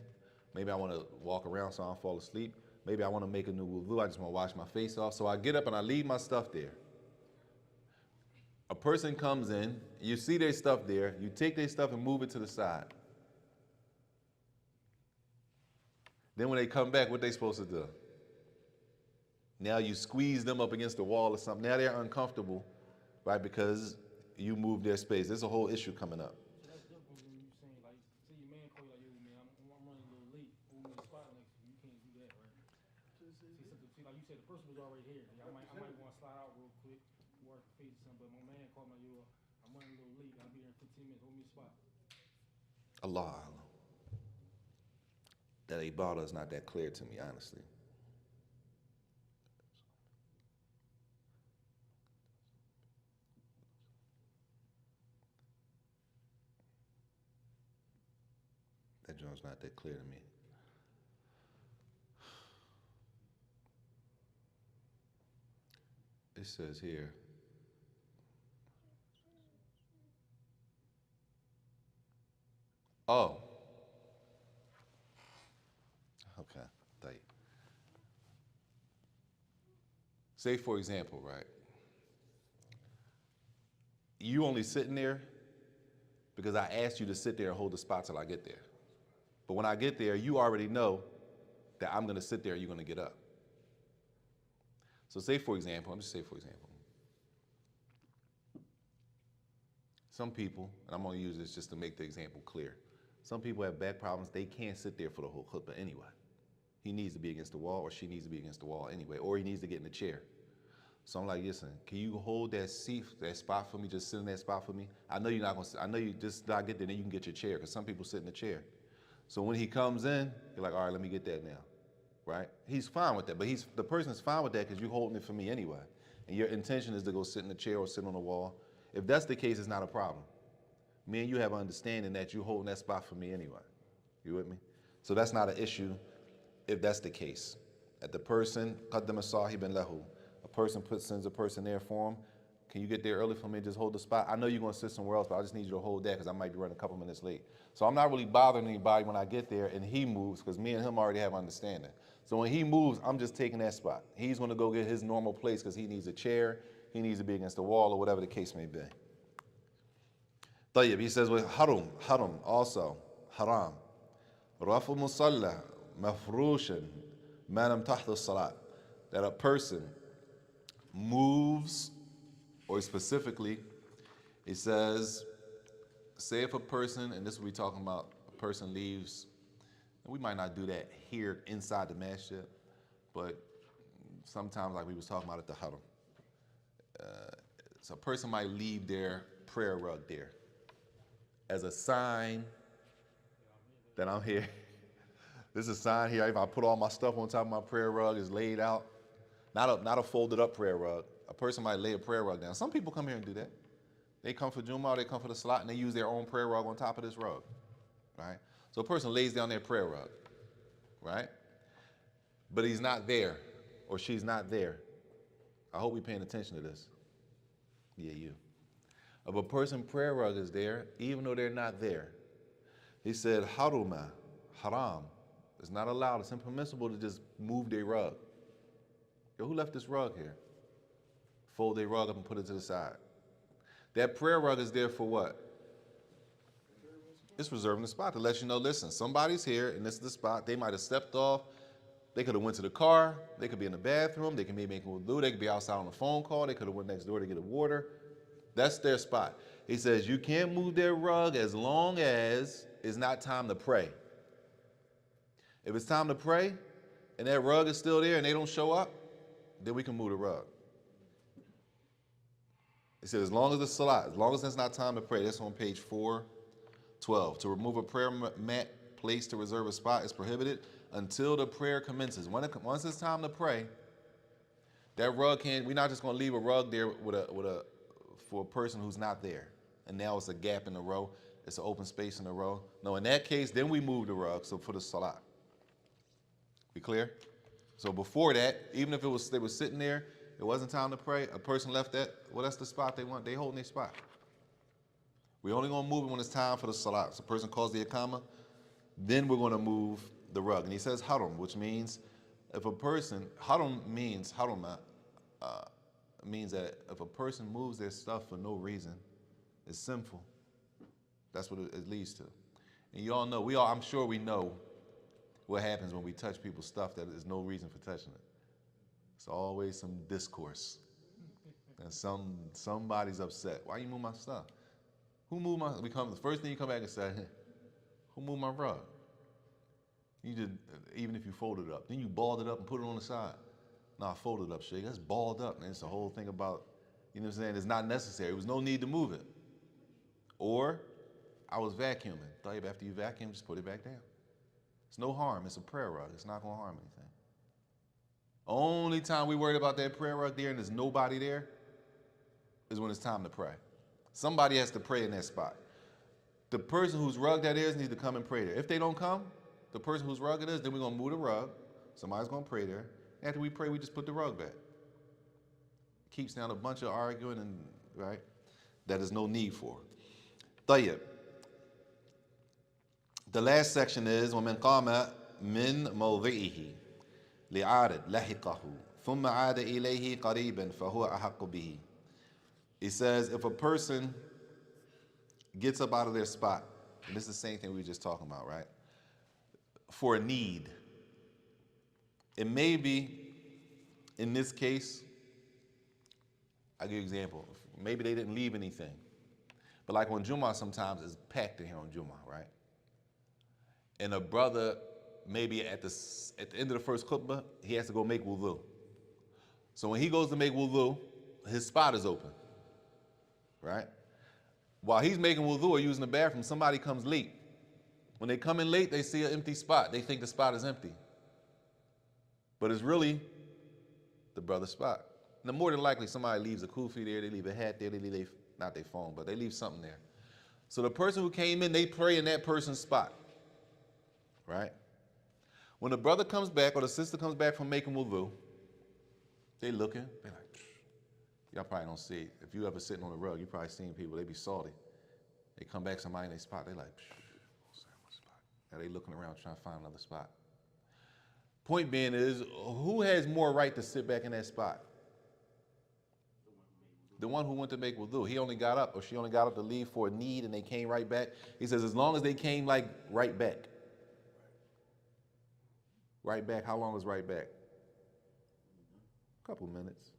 Maybe I want to walk around so I don't fall asleep. Maybe I want to make a new wudu. I just want to wash my face off. So I get up and I leave my stuff there. A person comes in, you see their stuff there, you take their stuff and move it to the side. Then when they come back, what they supposed to do? Now you squeeze them up against the wall or something. Now they're uncomfortable, right? Because you moved their space. There's a whole issue coming up. So that's different when you saying, like, say your man call you like, yo, man, I'm running a little late. Hold me a spot next to you. You can't do that, right? See, like you said, the person was already here. I might want to slide out real quick, wash the face or something, but my man called me like, yo, I'm running a little late. I'll be there in 15 minutes. Hold me a spot. Allah. That ibadah is not that clear to me, honestly. That joint's not that clear to me. It says here, oh, okay, tight. Say for example, right? You only sitting there because I asked you to sit there and hold the spot till I get there. But when I get there, you already know that I'm gonna sit there and you're gonna get up. So say for example, I'm just say for example, some people, and I'm gonna use this just to make the example clear. Some people have back problems, they can't sit there for the whole khutbah anyway. He needs to be against the wall or she needs to be against the wall anyway, or he needs to get in the chair. So I'm like, listen, can you hold that seat, that spot for me, just sit in that spot for me? I know you're not gonna, I know you just not get there, then you can get your chair, because some people sit in the chair. So when he comes in, you're like, all right, let me get that now, right? He's fine with that, but the person's fine with that because you're holding it for me anyway. And your intention is to go sit in the chair or sit on the wall. If that's the case, it's not a problem. Me and you have an understanding that you're holding that spot for me anyway. You with me? So that's not an issue if that's the case. That the person, قَدَّمَ صَاحِبًا لَهُ, a person sends a person there for him. Can you get there early for me and just hold the spot? I know you're going to sit somewhere else, but I just need you to hold that because I might be running a couple minutes late. So I'm not really bothering anybody when I get there and he moves because me and him already have understanding. So when he moves, I'm just taking that spot. He's going to go get his normal place because he needs a chair, he needs to be against the wall or whatever the case may be. طيب, he says with haram also, haram. رَفُ مُصَلَّى مَفْرُوشًا مَا لَمْ تَحْضِ الصَّلَاةِ. That a person moves, or specifically, he says, say if a person, and this will be talking about a person leaves, and we might not do that here inside the masjid, but sometimes like we was talking about at the haram. So a person might leave their prayer rug there as a sign that I'm here. This is a sign here. If I put all my stuff on top of my prayer rug, it's laid out. Not a folded up prayer rug. A person might lay a prayer rug down. Some people come here and do that. They come for Jumuah, they come for the Salat, and they use their own prayer rug on top of this rug, right? So a person lays down their prayer rug, right? But he's not there, or she's not there. I hope we're paying attention to this. Yeah, you. If a person prayer rug is there, even though they're not there, he said, haruma, haram. It's not allowed, it's impermissible to just move their rug. Yo, who left this rug here? Fold their rug up and put it to the side. That prayer rug is there for what? It's reserving the spot to let you know, listen, somebody's here and this is the spot. They might have stepped off. They could have went to the car. They could be in the bathroom. They could be making wudu. They could be outside on a phone call. They could have went next door to get a water. That's their spot. He says you can't move their rug as long as it's not time to pray. If it's time to pray and that rug is still there and they don't show up, then we can move the rug. He said as long as it's salat, as long as it's not time to pray. That's on page 412. To remove a prayer mat placed to reserve a spot is prohibited until the prayer commences. Once it's time to pray, that rug can't, we're not just going to leave a rug there for a person who's not there. And now it's a gap in the row. It's an open space in the row. No, in that case, then we move the rug, so for the salat. We clear? So before that, even if they were sitting there, it wasn't time to pray, a person left that, well, that's the spot they want. They holding their spot. We're only going to move it when it's time for the salat. So a person calls the iqamah, then we're going to move the rug. And he says haram, which means If a person, haram means, means that if a person moves their stuff for no reason, it's sinful. That's what it leads to. And you all know, I'm sure we know what happens when we touch people's stuff that there's no reason for touching it. It's always some discourse. And somebody's upset. Why you move my stuff? Who moved my, the first thing you come back and say, who moved my rug? You did, even if you folded it up. Then you balled it up and put it on the side. No, I folded it up, Shay. That's balled up. And it's the whole thing about, you know what I'm saying? It's not necessary. There was no need to move it. Or, I was vacuuming. After you vacuum, just put it back down. It's no harm. It's a prayer rug. It's not going to harm anything. Only time we worried about that prayer rug there and there's nobody there is when it's time to pray. Somebody has to pray in that spot. The person whose rug that is needs to come and pray there. If they don't come, the person whose rug it is, then we're going to move the rug. Somebody's going to pray there. After we pray, we just put the rug back. Keeps down a bunch of arguing and, right, that is no need for. طيب. The last section is وَمَنْ قَامَ مِنْ مَوْضِعِهِ لِعَارِض لَحِقَهُ ثُمَّ عَادَ إِلَيْهِ قَرِيبًا فَهُوَ أَحَقُّ بِهِ. He says if a person gets up out of their spot, and this is the same thing we were just talking about, right? For a need. It may be, in this case, I'll give you an example. Maybe they didn't leave anything. But like on Jumuah, sometimes it's packed in here on Jumuah, right? And a brother, maybe at the end of the first khutbah, he has to go make wudu. So when he goes to make wudu, his spot is open, right? While he's making wudu or using the bathroom, somebody comes late. When they come in late, they see an empty spot. They think the spot is empty. But it's really the brother's spot. Now, more than likely, somebody leaves a kufi there, they leave a hat there, they leave, not their phone, but they leave something there. So the person who came in, they pray in that person's spot, right? When the brother comes back or the sister comes back from making wudu, they looking, they're like, y'all probably don't see it. If you ever sitting on the rug, you probably seen people, they be salty. They come back, somebody in their spot, they like, now they looking around trying to find another spot. Point being is, who has more right to sit back in that spot? The one who went to make wudu. He only got up, or she only got up to leave for a need and they came right back. He says, as long as they came like right back. Right back, how long is right back? A couple minutes.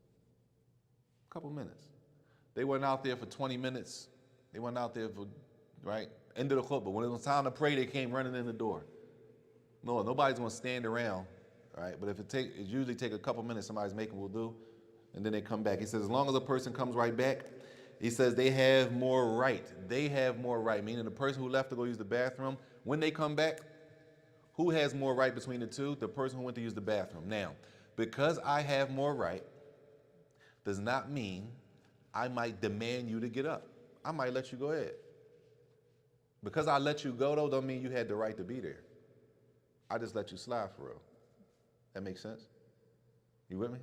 They weren't out there for 20 minutes. They weren't out there for, right? End of the khutbah. When it was time to pray, they came running in the door. No, nobody's going to stand around, right? But if it usually take a couple minutes, somebody's making wudu, and then they come back. He says, as long as a person comes right back, he says they have more right. They have more right, meaning the person who left to go use the bathroom, when they come back, who has more right between the two? The person who went to use the bathroom. Now, because I have more right, does not mean I might demand you to get up. I might let you go ahead. Because I let you go, though, don't mean you had the right to be there. I just let you slide for real. That makes sense? You with me?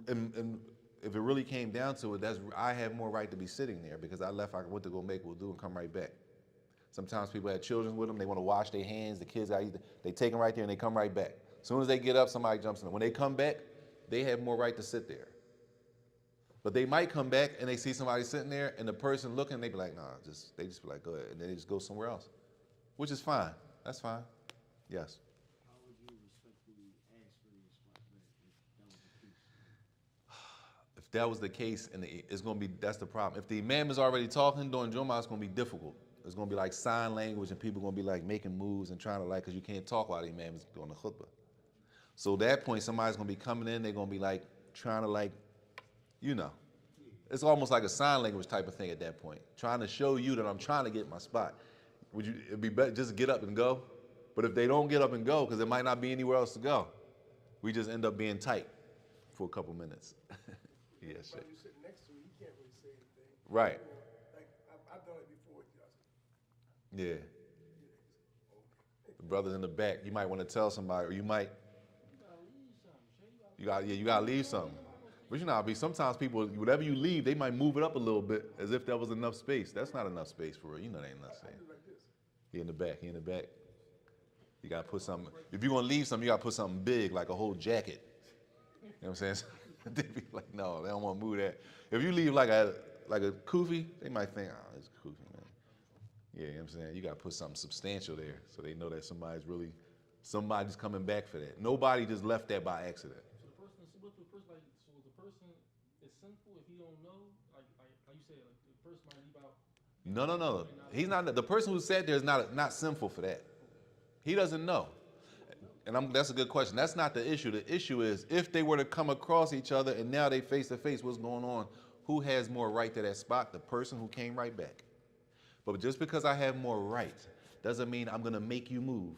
And if it really came down to it, I have more right to be sitting there because I went to go make wudu and come right back. Sometimes people have children with them, they want to wash their hands, the kids, they take them right there and they come right back. As soon as they get up, somebody jumps in. When they come back, they have more right to sit there. But they might come back and they see somebody sitting there and the person looking, they be like, nah, they just be like, go ahead. And then they just go somewhere else, which is fine. That's fine. Yes. How would you respectfully ask for your spot back if that was the case? If that was the case, and it's going to be, that's the problem. If the imam is already talking during Jumu'ah, it's going to be difficult. It's going to be like sign language and people going to be like making moves and trying to because you can't talk while the imam is doing the khutbah. So at that point, somebody's going to be coming in, they're going to be like trying to it's almost like a sign language type of thing at that point. Trying to show you that I'm trying to get my spot. It'd be better just get up and go? But if they don't get up and go, because there might not be anywhere else to go, we just end up being tight for a couple minutes. Yeah, shit. But you sit next to him, you can't really say anything. Right. Like, I've done it before. Yeah. The brother's in the back. You might want to tell somebody, or you might. You gotta leave something. But sometimes people, whatever you leave, they might move it up a little bit as if that was enough space. That's not enough space for real. You know that ain't enough space. I do like this. He in the back. You gotta put something. If you're gonna leave something, you gotta put something big, like a whole jacket. You know what I'm saying? They be like, no, they don't want to move that. If you leave like a kufi, they might think, oh, it's a kufi, man. Yeah, you know what I'm saying? You gotta put something substantial there so they know that somebody's coming back for that. Nobody just left that by accident. So the person, so the person is sinful if he don't know, like you said, like the person might leave out. No. He's not. The person who sat there is not sinful for that. He doesn't know. And that's a good question. That's not the issue. The issue is if they were to come across each other and now they face to face, what's going on? Who has more right to that spot? The person who came right back. But just because I have more right doesn't mean I'm gonna make you move.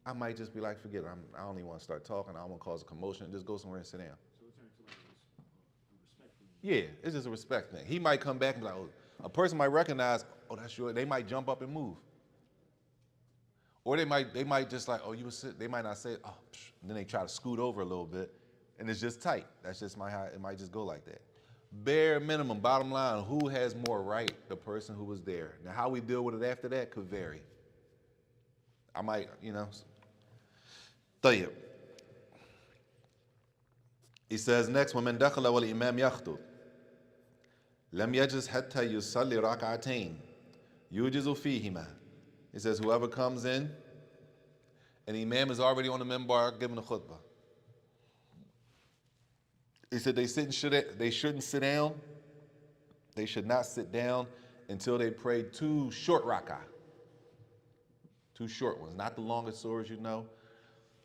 I might just be like, forget it. I don't even want to start talking. I don't want to cause a commotion. Just go somewhere and sit down. So it turns to like a respect thing. Yeah, it's just a respect thing. He might come back and be like, oh, a person might recognize, oh, that's yours. They might jump up and move. Or they might just like, oh, you were sitting. They might not say, oh, psh, and then they try to scoot over a little bit, and it's just tight. That's just how it might just go like that. Bare minimum, bottom line, who has more right? The person who was there. Now, how we deal with it after that could vary. I might, طيب. He says next, وَمَنْ دَخَلَ وَالْإِمَامْ يَخْطُبْ لَمْ يَجْلِسْ حَتَّى يُصَلِّ رَكْعَتَيْنِ يُوجِزُ فِيهِمَا. He says whoever comes in and the imam is already on the minbar giving the khutbah. He said they shouldn't sit down. They should not sit down until they pray 2 short rak'ah. 2 short ones, not the longest surahs you know.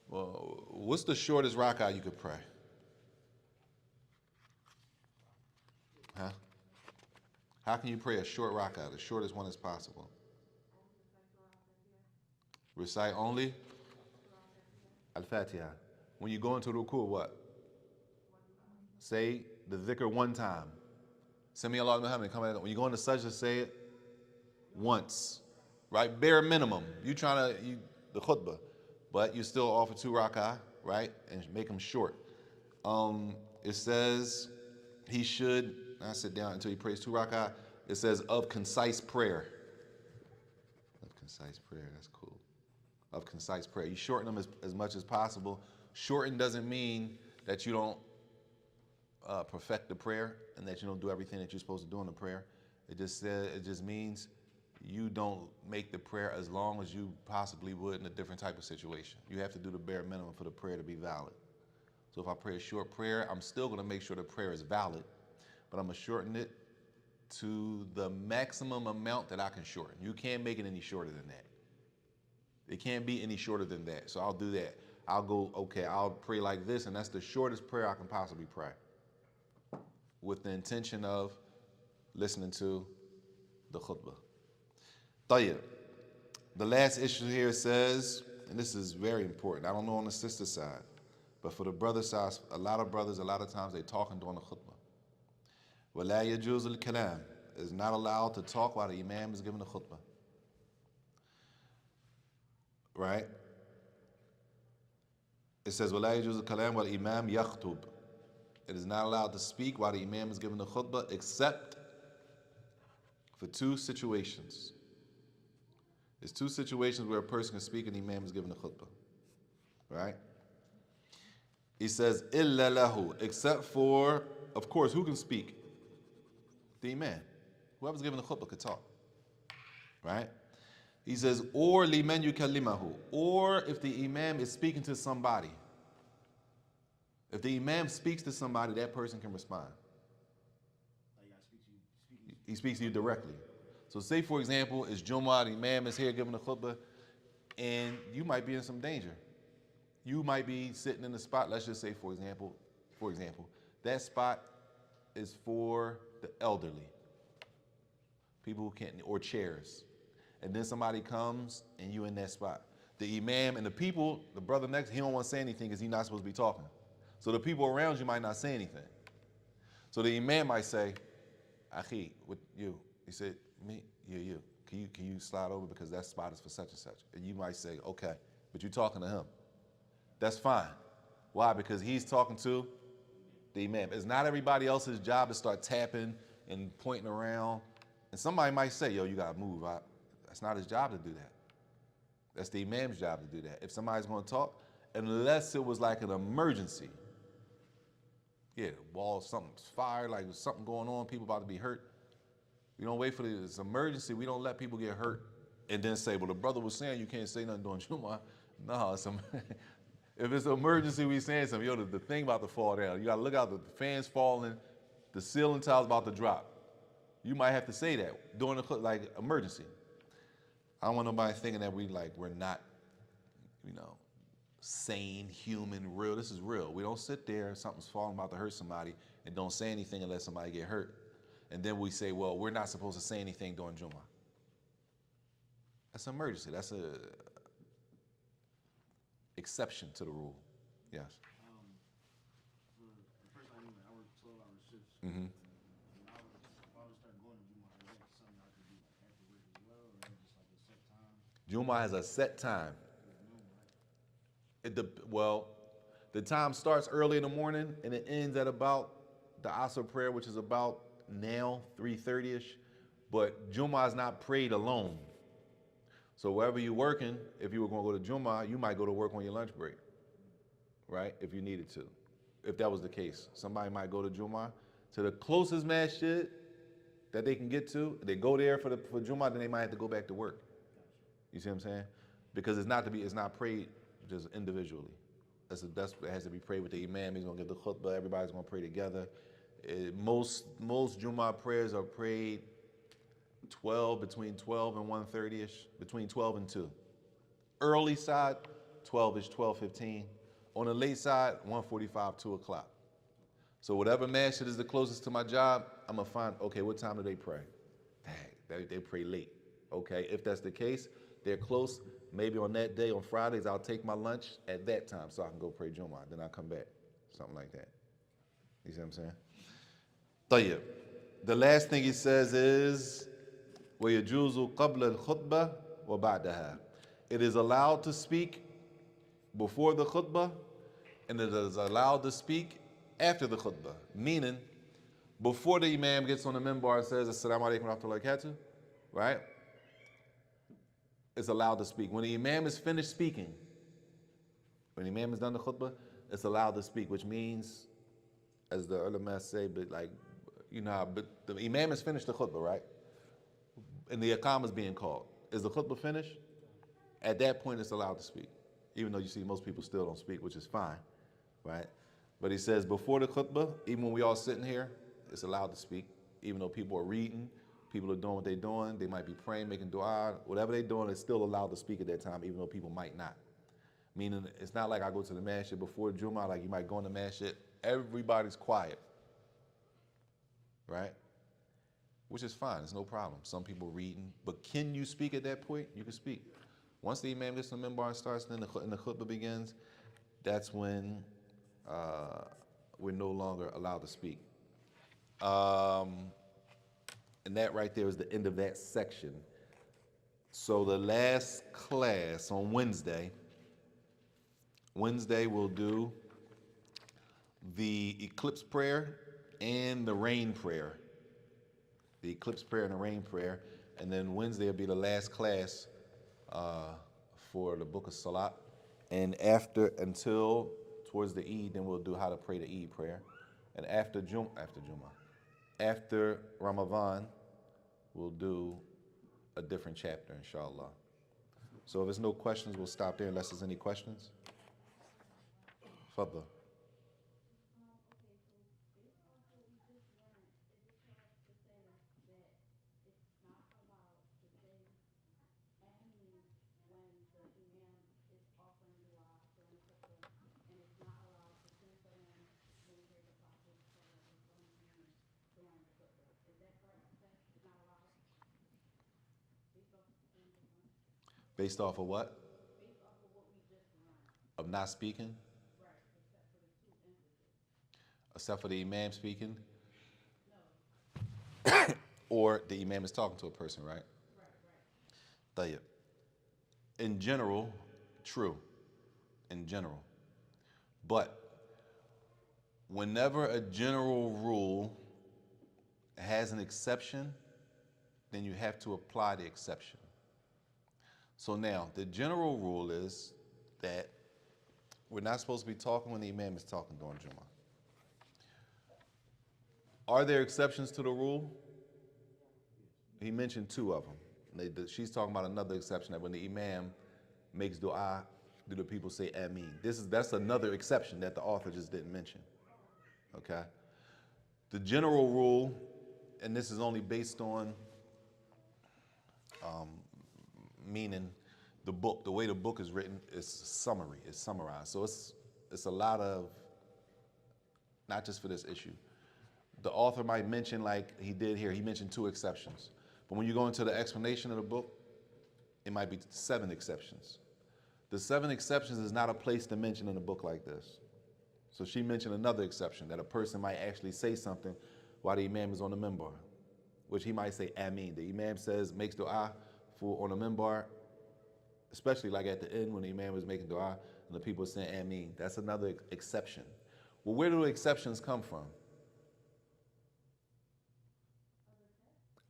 Well, what's the shortest rak'ah you could pray? Huh? How can you pray a short rak'ah, the shortest one as possible? Recite only Al-Fatiha. When you go into ruku', what? Say the dhikr one time. Sami Allahu Muhammad. When you go into sajda, say it once. Right? Bare minimum. The khutbah. But you still offer 2 rak'ah, right? And make them short. It says he should not sit down until he prays 2 rak'ah. It says of concise prayer. Of concise prayer, that's cool. Of concise prayer. You shorten them as much as possible. Shorten doesn't mean that you don't perfect the prayer and that you don't do everything that you're supposed to do in the prayer. It just means you don't make the prayer as long as you possibly would in a different type of situation. You have to do the bare minimum for the prayer to be valid. So if I pray a short prayer, I'm still going to make sure the prayer is valid, but I'm going to shorten it to the maximum amount that I can shorten. You can't make it any shorter than that. It can't be any shorter than that. So I'll do that. I'll go, okay, I'll pray like this, and that's the shortest prayer I can possibly pray, with the intention of listening to the khutbah. طيب. The last issue here says, and this is very important, I don't know on the sister side, but for the brother side, a lot of times they talking during the khutbah. وَلَا يَجُوزُ الْكَلَامِ. Is not allowed to talk while the imam is giving the khutbah. Right? It says, وَلَا يَجُوزُ الْكَلَامِ وَالْإِمَامْ يَخْطُبْ. It is not allowed to speak while the imam is giving the khutbah except for 2 situations. There's 2 situations where a person can speak and the imam is giving the khutbah. Right? He says, إِلَّا لَهُ. Except for, of course, who can speak? The imam. Whoever's giving the khutbah could talk. Right? He says, or liman yukallimahu. Or if the imam is speaking to somebody. If the imam speaks to somebody, that person can respond. He speaks to you directly. So say, for example, it's Jumu'ah, the imam is here giving the khutbah, and you might be in some danger. You might be sitting in the spot, let's just say, for example, that spot is for the elderly. People who can't, or chairs. And then somebody comes and you in that spot. The imam and the people, the brother next, he don't want to say anything because he's not supposed to be talking. So the people around you might not say anything. So the imam might say, Akhi, with you. He said, me, you. Can you slide over because that spot is for such and such? And you might say, okay, but you're talking to him. That's fine. Why? Because he's talking to the imam. It's not everybody else's job to start tapping and pointing around. And somebody might say, yo, you got to move. That's not his job to do that. That's the imam's job to do that. If somebody's going to talk, unless it was like an emergency. Yeah, the wall, something's fired, like there's something going on, people about to be hurt. We don't wait for this emergency. We don't let people get hurt and then say, well, the brother was saying you can't say nothing during Jumu'ah. No, if it's an emergency, we saying something. Yo, the thing about to fall down. You got to look out, the fan's falling, the ceiling tile's about to drop. You might have to say that during the emergency. I don't want nobody thinking that we're not, sane, human, real. This is real. We don't sit there, something's falling about to hurt somebody, and don't say anything unless somebody get hurt. And then we say, well, we're not supposed to say anything during Jumu'ah. That's an emergency. That's a exception to the rule. Yes. For the person I knew, I worked 12-hour shifts. Mm-hmm. If I would start going to Jumu'ah, is that something I could do like after work as well, or is it just like a set time? Jumu'ah has a set time. The time starts early in the morning and it ends at about the Asr prayer, which is about now 3:30ish. But Jumu'ah is not prayed alone. So wherever you're working, if you were going to go to Jumu'ah, you might go to work on your lunch break, right? If you needed to. If that was the case, somebody might go to Jumu'ah to the closest masjid that they can get to. They go there for Jumu'ah, then they might have to go back to work. You see what I'm saying? Because it's not prayed just individually. It has to be prayed with the imam. He's gonna give the khutbah. Everybody's gonna pray together. Most Jumu'ah prayers are prayed between 12 and 1:30ish, between 12 and 2. Early side, 12ish, 12:15. On the late side, 1:45, 2 o'clock. So whatever masjid is the closest to my job, I'm gonna find, okay, what time do they pray? Dang, they pray late. Okay, if that's the case, they're close. Maybe on that day, on Fridays, I'll take my lunch at that time so I can go pray Jumu'ah. Then I'll come back. Something like that. You see what I'm saying? طيب. The last thing he says is, وَيَجُوزُ قَبْلَ الْخُطْبَةِ وَبَعْدَهَا. It is allowed to speak before the khutbah, and it is allowed to speak after the khutbah. Meaning, before the imam gets on the minbar and says, Assalamu alaikum wa rahmatullahi wa barakatuh, right? It's allowed to speak. When the imam is finished speaking, when the imam has done the khutbah, it's allowed to speak, which means, as the ulama say, but the imam has finished the khutbah, right? And the iqamah is being called. Is the khutbah finished? At that point, it's allowed to speak. Even though you see most people still don't speak, which is fine, right? But he says before the khutbah, even when we all sitting here, it's allowed to speak. Even though people are reading, people are doing what they're doing, they might be praying, making dua, whatever they're doing, it's still allowed to speak at that time, even though people might not. Meaning, it's not like I go to the masjid before Jumu'ah, like you might go in the masjid, everybody's quiet, right? Which is fine, it's no problem. Some people reading, but can you speak at that point? You can speak. Once the imam gets to the minbar and starts, then the khutbah begins, that's when we're no longer allowed to speak. And that right there is the end of that section. So the last class on Wednesday we'll do the eclipse prayer and the rain prayer. The eclipse prayer and the rain prayer. And then Wednesday will be the last class for the book of Salat. And until towards the Eid, then we'll do how to pray the Eid prayer. And after Ramadan, we'll do a different chapter, inshallah. So if there's no questions, we'll stop there unless there's any questions. Fadda. Based off of what? Based off of what we just learned. Of not speaking? Right, except for the two instances. Except for the imam speaking? No. Or the imam is talking to a person, right? Right. Tayyib. In general, true. In general. But whenever a general rule has an exception, then you have to apply the exception. So now, the general rule is that we're not supposed to be talking when the imam is talking during Jumu'ah. Are there exceptions to the rule? He mentioned two of them. She's talking about another exception, that when the imam makes dua, do the people say ameen? That's another exception that the author just didn't mention. Okay? The general rule, and this is only based on meaning the book, the way the book is written is summary, it's summarized. So it's a lot of, not just for this issue. The author might mention, like he did here, he mentioned 2 exceptions. But when you go into the explanation of the book, it might be 7 exceptions. The 7 exceptions is not a place to mention in a book like this. So she mentioned another exception, that a person might actually say something while the imam is on the minbar, which he might say ameen. The imam makes dua on the minbar, especially like at the end when the imam is making dua and the people are saying ameen. That's another exception. Well, where do the exceptions come from?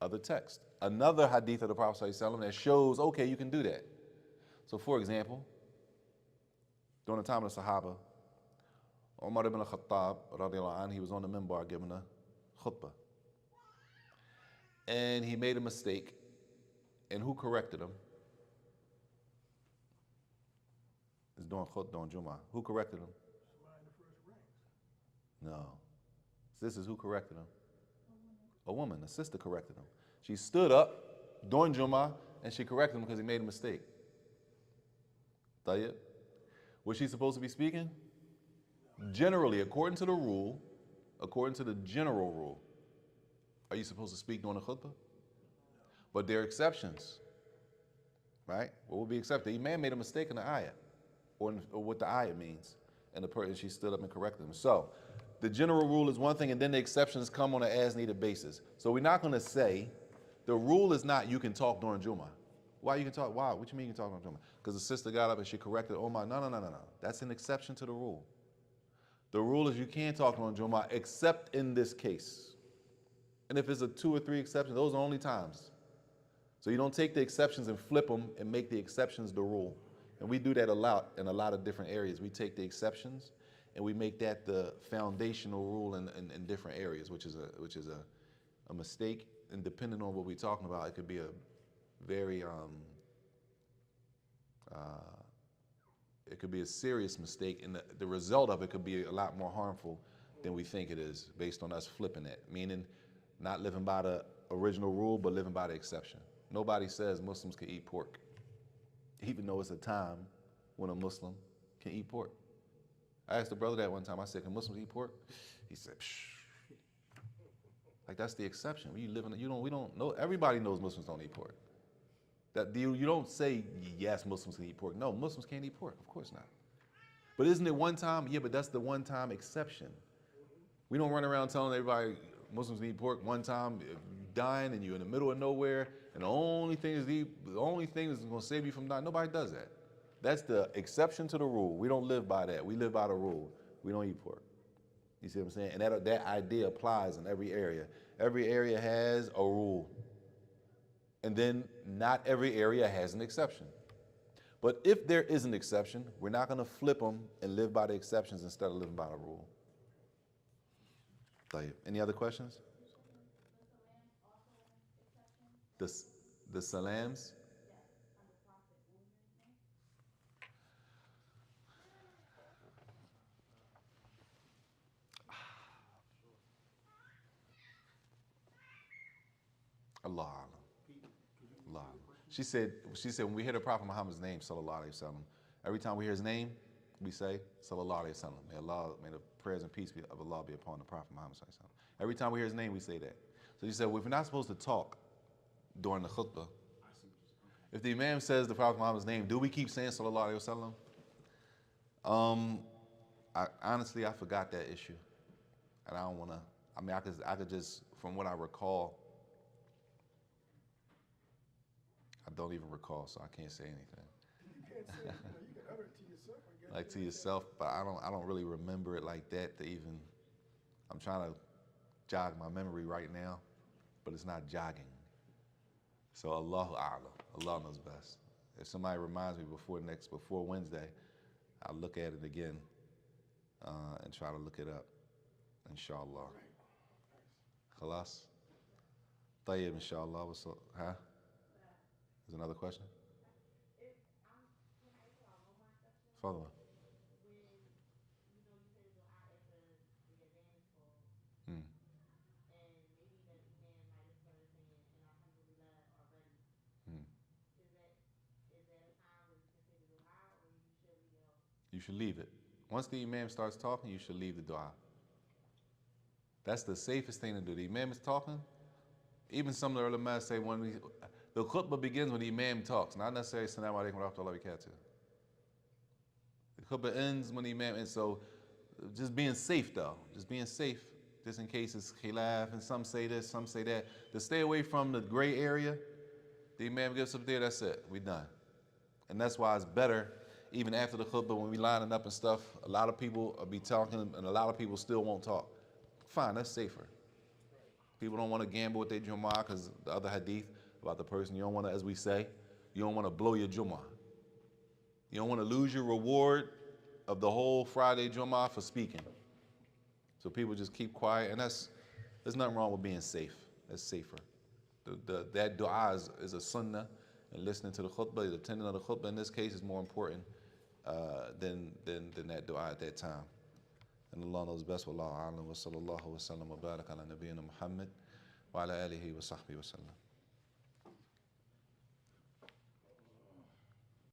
Other text. Another hadith of the Prophet ﷺ that shows, okay, you can do that. So for example, during the time of the Sahaba, Umar ibn al-Khattab, radiallahu anhu, he was on the minbar giving a khutbah. And he made a mistake. And who corrected him? It's during Jumu'ah. Who corrected him? Somebody in the first ranks. No. This is who corrected him? A woman, a sister corrected him. She stood up during Jumu'ah and she corrected him because he made a mistake. Tayyib? Was she supposed to be speaking? Generally, according to the rule, according to the general rule, are you supposed to speak during the khutbah? But there are exceptions, right? What would be accepted? The imam made a mistake in the ayah, or what the ayah means, and she stood up and corrected him. So, the general rule is one thing, and then the exceptions come on an as-needed basis. So we're not going to say, the rule is not you can talk during Jumu'ah. Why you can talk? Why? What you mean you can talk during Jumu'ah? Because the sister got up and she corrected Omar. No. That's an exception to the rule. The rule is you can't talk during Jumu'ah except in this case. And if it's a 2 or 3 exceptions, those are only times. So you don't take the exceptions and flip them and make the exceptions the rule. And we do that a lot in a lot of different areas. We take the exceptions and we make that the foundational rule in different areas, which is a mistake. And depending on what we're talking about, it could be a very it could be a serious mistake, and the result of it could be a lot more harmful than we think it is, based on us flipping it. Meaning, not living by the original rule, but living by the exception. Nobody says Muslims can eat pork, even though it's a time when a Muslim can eat pork. I asked the brother that one time. I said, "Can Muslims eat pork?" He said, "Psh." Like, that's the exception. We don't know. Everybody knows Muslims don't eat pork. That you don't say yes, Muslims can eat pork. No, Muslims can't eat pork. Of course not. But isn't it one time? Yeah, but that's the one time exception. We don't run around telling everybody Muslims eat pork one time, dying, and you're in the middle of nowhere, and the only thing that's going to save you from dying. Nobody does that. That's the exception to the rule. We don't live by that. We live by the rule. We don't eat pork. You see what I'm saying? And that idea applies in every area. Every area has a rule. And then not every area has an exception. But if there is an exception, we're not going to flip them and live by the exceptions instead of living by the rule. Any other questions? The salams? Allah. Allah. She said when we hear the Prophet Muhammad's name, sallallahu alaihi wasallam, every time we hear his name, we say sallallahu alaihi wasallam. May the prayers and peace of Allah be upon the Prophet Muhammad sallallahu alaihi wasallam. Every time we hear his name, we say that. So she said, well, if we're not supposed to talk during the khutbah, if the imam says the Prophet Muhammad's name, do we keep saying sallallahu alaihi wasallam? Honestly, I forgot that issue, and I don't want to. I mean, I could just, from what I recall. I don't even recall, so I can't say anything. You can't say, you can utter it to yourself, I guess. Like to yourself, but I don't really remember it like that to even. I'm trying to jog my memory right now, but it's not jogging. So Allahu A'lam. Allah knows best. If somebody reminds me before Wednesday, I'll look at it again and try to look it up, inshallah. Khalas? Tayyib, inshallah. Huh? There's another question? Follow on. Hmm. Hmm. You should leave it. Once the imam starts talking, you should leave the dua. That's the safest thing to do. The imam is talking. Even some of the ulama say the khutbah begins when the imam talks, not necessarily Assalamu alaikum wa rahmatullahi wa barakatuh. The khutbah ends when the imam ends. So just being safe though, just being safe, just in case it's khilaf and some say this, some say that. To stay away from the gray area, the imam gets up there, that's it, we done. And that's why it's better, even after the khutbah, when we lining up and stuff, a lot of people will be talking and a lot of people still won't talk. Fine, that's safer. People don't want to gamble with their Jumu'ah because the other hadith about the person, you don't want to, as we say, you don't want to blow your Jumu'ah. You don't want to lose your reward of the whole Friday Jumu'ah for speaking. So people just keep quiet, and there's nothing wrong with being safe. That's safer. That dua is a sunnah, and listening to the khutbah, the attending of the khutbah in this case is more important than that dua at that time. And Allah knows best. Wallahu a'lam wa sallallahu wa sallam wa barak ala nabiyyina Muhammad wa ala alihi wa sahbihi wa sallam.